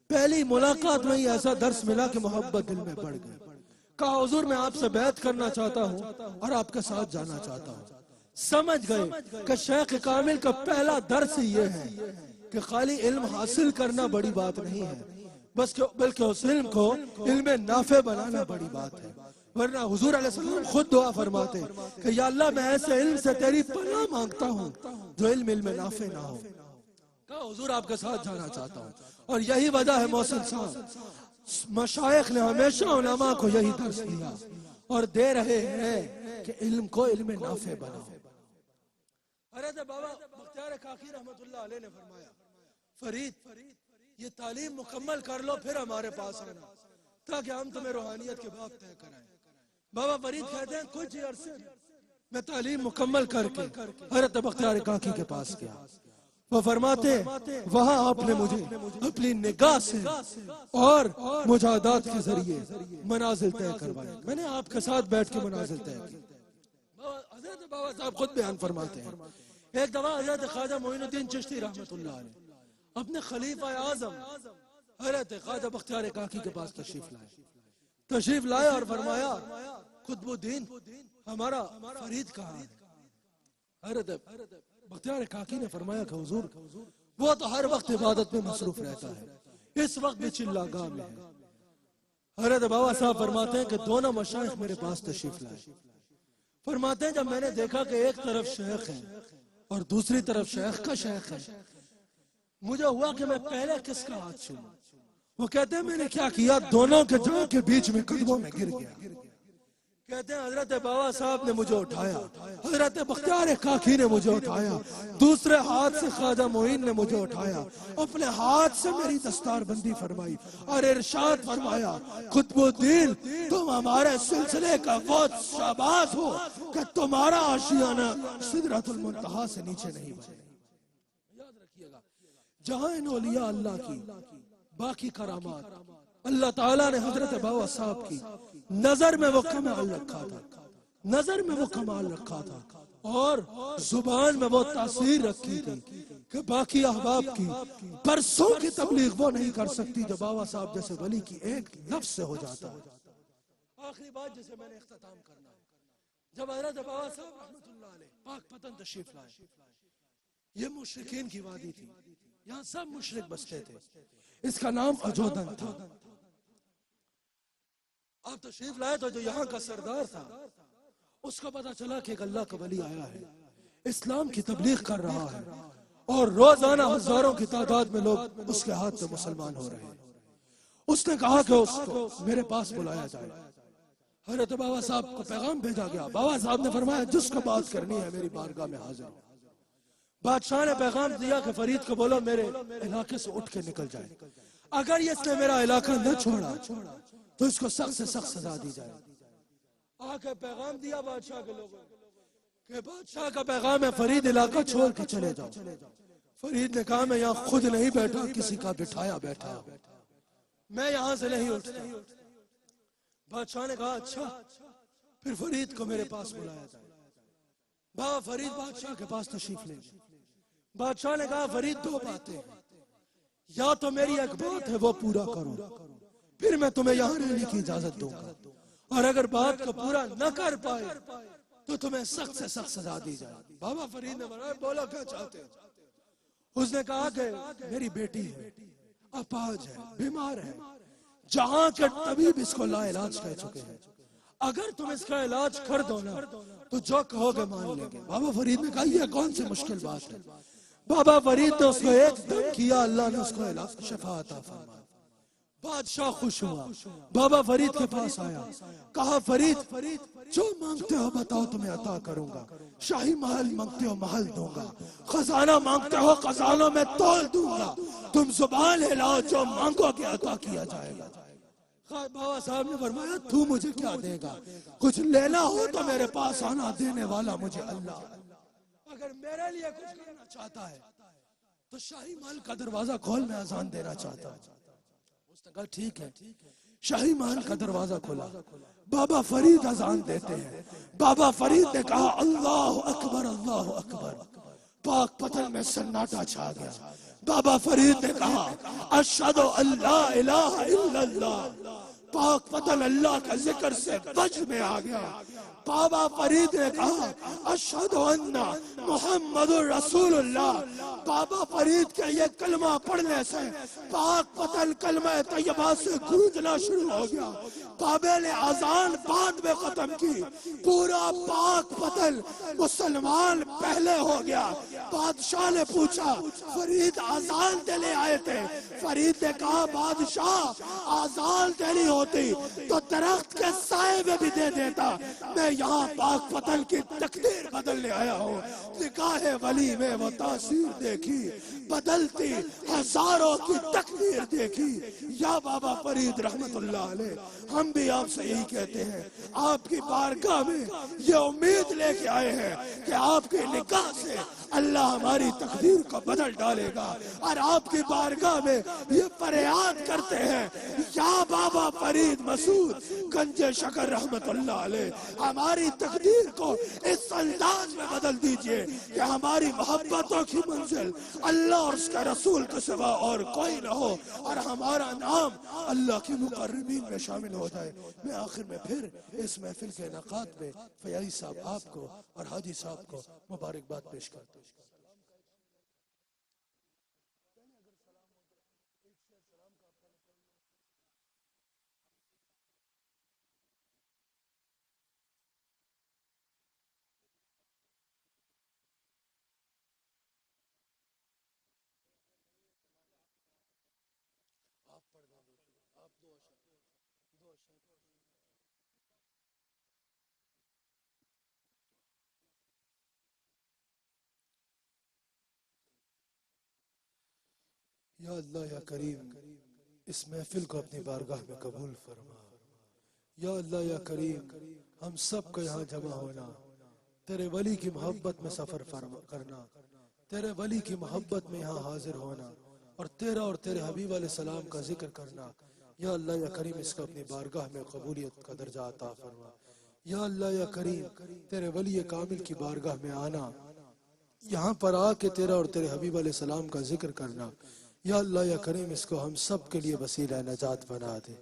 B: پہلی ملاقات میں ہی ایسا درس ملا کہ محبت دل میں بڑھ گئی۔ کہا حضور میں آپ سے بیعت کرنا چاہتا ہوں اور آپ کے ساتھ جانا چاہتا ہوں۔ سمجھ گئے کہ شیخ کامل کا پہلا درس یہ ہے کہ خالی علم حاصل کرنا بڑی بات نہیں ہے، بلکہ اس علم کو علم نافع بنانا بڑی بات ہے۔ ورنہ حضور علیہ السلام خود دعا فرماتے کہ یا اللہ میں ایسے علم سے تیری پناہ مانگتا ہوں جو علم نافع نہ ہو۔ کہا حضور آپ کے ساتھ جانا چاہتا ہوں، اور یہی وجہ ہے محسن صاحب مشائخ نے ہمیشہ علماء کو یہی درس دیا اور دے رہے ہیں کہ علم کو علم نافع بناؤ۔ حضرت بابا بختیار کاکی رحمت اللہ علیہ نے فرمایا فرید یہ تعلیم مکمل کر لو پھر ہمارے پاس آنا تاکہ ہم تمہیں روحانیت کے باب طے کرائیں۔ بابا فرید کہتے ہیں کچھ عرصے میں تعلیم مکمل کر کے حضرت بختیار کاکی کے پاس گیا۔ وہ فرماتے وہاں آپ نے مجھے اپنی نگاہ سے اور مجاہدات کے ذریعے منازل طے کروائے۔ میں نے آپ کے ساتھ بیٹھ کے منازل طے کی۔ حضرت بابا صاحب خود بیان فرماتے ہیں ایک دفعہ حضرت خواجہ معین الدین چشتی رحمت اللہ علیہ اپنے خلیفہ اعظم حضرت خواجہ بختیار کاکی کے پاس تشریف لائے اور فرمایا قطب الدین ہمارا فرید کہاں ہے؟ حضرت بختیار کاکی نے فرمایا کہ حضور وہ تو ہر وقت عبادت میں مصروف رہتا ہے، اس وقت بھی چلا گاہ میں ہے۔ حضرت بابا صاحب فرماتے ہیں کہ دونوں مشائخ میرے پاس تشریف لائے۔ فرماتے ہیں جب میں نے دیکھا کہ ایک طرف شیخ ہے اور دوسری طرف شیخ کا شیخ ہے، مجھے ہوا کہ میں پہلے کس کا ہاتھ چھوڑوں۔ وہ کہتے ہیں میں نے کیا کیا، دونوں کے جاں کے بیچ میں قدموں میں گر گیا۔ کہتے ہیں حضرت بابا صاحب نے مجھے اٹھایا، حضرت بختیار کاکی نے مجھے اٹھایا، دوسرے ہاتھ سے خواجہ معین نے مجھے اٹھایا، اپنے ہاتھ سے میری دستار بندی فرمائی اور ارشاد فرمایا قطب الدین تم ہمارے سلسلے کا وہ شہباز ہو کہ تمہارا آشیانہ سدرۃ المنتہا سے نیچے نہیں بنے۔ یاد رکھیے گا جہاں ان اولیاء اللہ کی باقی کرامات اللہ تعالیٰ نے حضرت بابا صاحب کی نظر میں وہ کمال رکھا تھا، نظر میں وہ کمال رکھا تھا اور زبان میں وہ تاثیر رکھی تھی کہ باقی احباب کی برسوں کی تبلیغ وہ نہیں کر سکتی جو بابا صاحب جیسے ولی کی ایک لفظ سے ہو جاتا ہے۔ آخری بات جسے میں نے اختتام کرنا ہے، جب حضرت بابا صاحب رحمت اللہ علیہ پاک پتن تشریف لائے، یہ مشرکین کی وادی تھی، یہاں سب مشرک بستے تھے، اس کا نام اجودن تھا۔ آپ تشریف لائے تو جو یہاں کا سردار تھا اس کو پتا چلا کہ ایک اللہ کا ولی آیا ہے، اسلام کی تبلیغ کر رہا ہے اور روزانہ ہزاروں کی تعداد میں لوگ اس کے ہاتھ سے مسلمان ہو رہے ہیں۔ اس نے کہا کہ اس کو میرے پاس بلایا جائے۔ حضرت بابا صاحب کو پیغام بھیجا گیا، بابا صاحب نے فرمایا جس کو بات کرنی ہے میری بارگاہ میں حاضر ہو۔ بادشاہ نے پیغام دیا کہ فرید کو بولو میرے علاقے سے اٹھ کے نکل جائے، اگر اس نے میرا علاقہ نہ چھوڑا تو اس کو سخت سے سخت سزا دی جائے۔ آکے پیغام دیا بادشاہ کے لوگوں کہ بادشاہ کا پیغام ہے فرید علاقہ چھوڑ کے چلے جاؤ۔ فرید نے کہا میں یہاں خود نہیں بیٹھا، کسی کا بٹھایا بیٹھا، میں یہاں سے نہیں اٹھتا۔ بادشاہ نے کہا اچھا پھر فرید کو میرے پاس بلایا جائے۔ بابا فرید بادشاہ کے پاس تشریف لے گئے۔ بادشاہ نے کہا فرید دو باتیں ہیں، یا تو میری ایک بات ہے وہ پورا کرو پھر میں تمہیں یہاں رہنے کی اجازت دوں گا، اور اگر بات کو پورا نہ کر پائے تو تمہیں سخت سے سخت سزا دی جائے گی۔ بابا فرید نے بولا کیا چاہتے ہو؟ اس نے کہا کہ میری بیٹی ہے، اپاہج ہے، بیمار ہے، جہاں کے طبیب اس کو لا علاج کہہ چکے ہیں، اگر تم اس کا علاج کر دو نا تو جو کہو گے مان لیں گے۔ بابا فرید نے کہا یہ کون سی مشکل بات ہے؟ بابا فرید نے اس کو ایک دم کیا، اللہ نے اس کو علاج شفا عطا فرمائی۔ بادشاہ خوش ہوا، بابا فرید کے پاس آیا، کہا فرید جو مانگتے ہو بتاؤ تمہیں عطا کروں گا، شاہی محل مانگتے ہو محل دوں گا، خزانہ مانگتے ہو خزانوں میں تول دوں گا، تم زبان ہلاؤ جو مانگو گے عطا کیا جائے گا۔ بابا صاحب نے فرمایا تو مجھے کیا دے گا؟ کچھ لینا ہو تو میرے پاس آنا، دینے والا مجھے اللہ۔ اگر میرے لیے کچھ کرنا چاہتا ہے تو شاہی محل کا دروازہ کھول، میں اذان دینا چاہتا ہوں۔ اس نے کہا ٹھیک ہے، شاہی محل کا دروازہ کھولا، بابا فرید اذان دیتے ہیں۔ بابا فرید نے کہا اللہ اکبر اللہ اکبر، پاک پتن میں سناٹا چھا گیا۔ بابا فرید نے کہا اشہد ان لا الہ الا اللہ، پاک پتن اللہ کا ذکر سے وجد میں آ گیا۔ بابا فرید نے کہا اشہد ان محمد رسول اللہ، بابا فرید کے یہ کلمہ پڑھنے سے پاک پتن کلمہ طیبہ سے گونجنا شروع ہو گیا۔ بابے نے اذان بعد میں ختم کی، پورا پاک پتن مسلمان پہلے ہو گیا۔ بادشاہ نے پوچھا فرید اذان دینے آئے تھے؟ فرید نے کہا بادشاہ اذان دینی ہوتی تو درخت کے سائے میں بھی دے دیتا، میں یہاں پاک پتن کی تقدیر بدلنے آیا ہوں۔ نکاح ولی میں وہ تاثیر دیکھی، بدلتی ہزاروں کی تقدیر دیکھی۔ یا بابا فرید رحمت اللہ علیہ، ہم بھی آپ سے یہی کہتے ہیں، آپ کی بارگاہ میں یہ امید لے کے آئے ہیں کہ آپ کے نکاح سے اللہ ہماری تقدیر کو بدل ڈالے گا، اور آپ کی بارگاہ میں یہ فریاد کرتے ہیں یا بابا فرید مسعود گنج شکر رحمت اللہ علیہ، ہماری تقدیر کو اس انداز میں بدل دیجئے کہ ہماری محبتوں کی منزل اللہ اور اس کا رسول کے سوا اور کوئی نہ ہو، اور ہمارا نام اللہ کی مقربین میں شامل ہو جائے۔ میں آخر میں پھر اس محفل کے انعقاد میں فیاض صاحب آپ کو اور حاجی صاحب کو مبارکباد پیش کرتا ہوں۔ یا اللہ یا کریم اس محفل کو اپنی بارگاہ میں قبول فرما۔ یا اللہ یا کریم ہم سب کو یہاں جمع ہونا، تیرے ولی کی محبت میں سفر کرنا، تیرے ولی کی محبت میں یہاں حاضر ہونا، اور تیرا اور تیرے حبیب علیہ السلام کا ذکر کرنا۔ یا اللہ یا کریم اس کو اپنی بارگاہ میں قبولیت کا درجہ عطا فرما۔ یا اللہ یا کریم تیرے ولی کامل کی بارگاہ میں آنا، یہاں پر آ کے تیرا اور تیرے حبیب علیہ السلام کا ذکر کرنا۔ یا اللہ یا کریم اس کو ہم سب کے لیے وسیلہ نجات بنا دے۔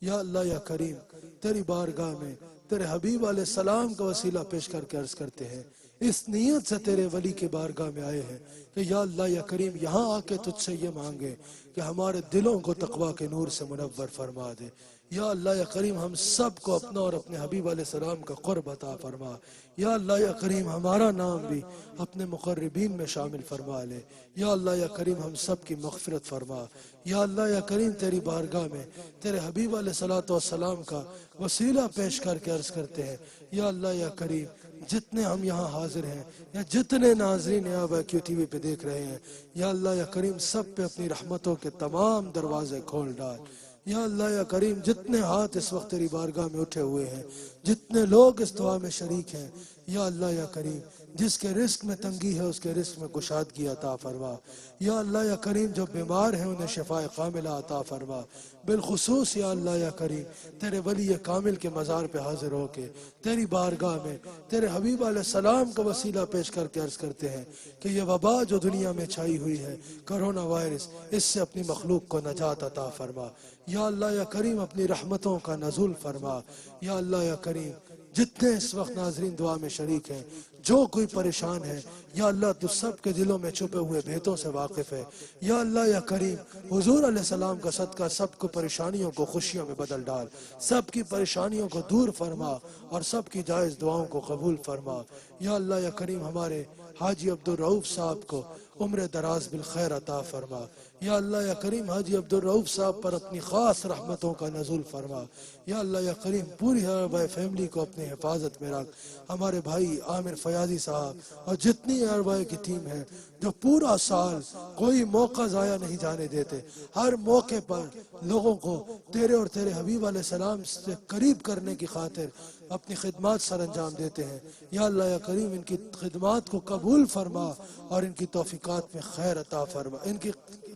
B: یا اللہ یا کریم تیری بارگاہ میں تیرے حبیب علیہ السلام کا وسیلہ پیش کر کے عرض کرتے ہیں، اس نیت سے تیرے ولی کے بارگاہ میں آئے ہیں کہ یا اللہ یا کریم یہاں آ کے تجھ سے یہ مانگے کہ ہمارے دلوں کو تقویٰ کے نور سے منور فرما دے۔ یا اللہ یا کریم ہم سب کو اپنا اور اپنے حبیب علیہ السلام کا قرب عطا فرما۔ یا اللہ یا کریم ہمارا نام بھی اپنے مقربین میں شامل فرما لے۔ یا اللہ یا کریم ہم سب کی مغفرت فرما۔ یا اللہ یا کریم تیری بارگاہ میں تیرے حبیب علیہ السلام کا وسیلہ پیش کر کے عرض کرتے ہیں، یا اللہ یا کریم جتنے ہم یہاں حاضر ہیں یا جتنے ناظرین کیو ٹی وی پہ دیکھ رہے ہیں، یا اللہ یا کریم سب پہ اپنی رحمتوں کے تمام دروازے کھول ڈال۔ یا اللہ یا کریم جتنے ہاتھ اس وقت تیری بارگاہ میں اٹھے ہوئے ہیں، جتنے لوگ اس دعا میں شریک ہیں، یا اللہ یا کریم جس کے رزق میں تنگی ہے اس کے رزق میں کشادگی عطا فرما۔ یا اللہ یا کریم جو بیمار ہیں انہیں شفاء کاملہ عطا فرما۔ بالخصوص یا اللہ یا کریم تیرے ولی کامل کے مزار پہ حاضر ہو کے تیری بارگاہ میں تیرے حبیب علیہ السلام کا وسیلہ پیش کر کے عرض کرتے ہیں کہ یہ وبا جو دنیا میں چھائی ہوئی ہے، کرونا وائرس، اس سے اپنی مخلوق کو نجات عطا فرما۔ یا اللہ یا کریم اپنی رحمتوں کا نزول فرما۔ یا اللہ یا کریم جتنے اس وقت ناظرین دعا میں شریک ہیں، جو کوئی پریشان ہے یا اللہ تو سب کے دلوں میں چھپے ہوئے بھیدوں سے واقف ہے، یا اللہ یا کریم حضور علیہ السلام کا صدقہ سب کو پریشانیوں کو خوشیوں میں بدل ڈال، سب کی پریشانیوں کو دور فرما اور سب کی جائز دعاؤں کو قبول فرما۔ یا اللہ یا کریم ہمارے حاجی عبدالرؤف صاحب کو عمر دراز بالخیر عطا فرما۔ یا اللہ یا کریم حاجی عبدالرؤف صاحب پر اپنی خاص رحمتوں کا نزول فرما۔ یا اللہ یا کریم پوری اربع فیملی کو اپنی حفاظت میں رکھ۔ ہمارے بھائی عامر فیاضی صاحب اور جتنی اربع کی ٹیم ہے جو پورا سال کوئی موقع ضائع نہیں جانے دیتے، ہر موقع پر لوگوں کو تیرے اور تیرے حبیب علیہ السلام سے قریب کرنے کی خاطر اپنی خدمات سر انجام دیتے ہیں۔ یا اللہ یا کریم ان کی خدمات کو قبول فرما اور ان کی توفیقات میں خیر عطا فرما، ان کی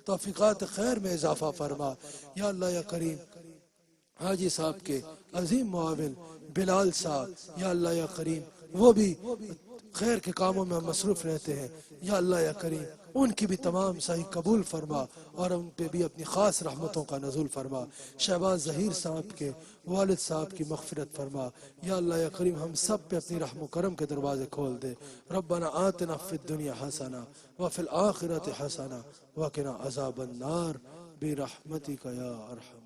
B: توفیقات خیر میں اضافہ فرما۔ یا اللہ یا کریم حاجی صاحب کے عظیم معاون بلال صاحب، یا اللہ یا کریم وہ بھی خیر کے کاموں میں مصروف رہتے ہیں، یا اللہ یا کریم ان کی بھی تمام صحیح قبول فرما اور ان پہ بھی اپنی خاص رحمتوں کا نزول فرما۔ شہباز ظہیر صاحب کے والد صاحب کی مغفرت فرما۔ یا اللہ یا کریم ہم سب پہ اپنی رحم و کرم کے دروازے کھول دے۔ ربنا آتنا فی الدنیا حسنہ وفی الآخرۃ حسنہ وقنا عذاب النار برحمتک یا ارحم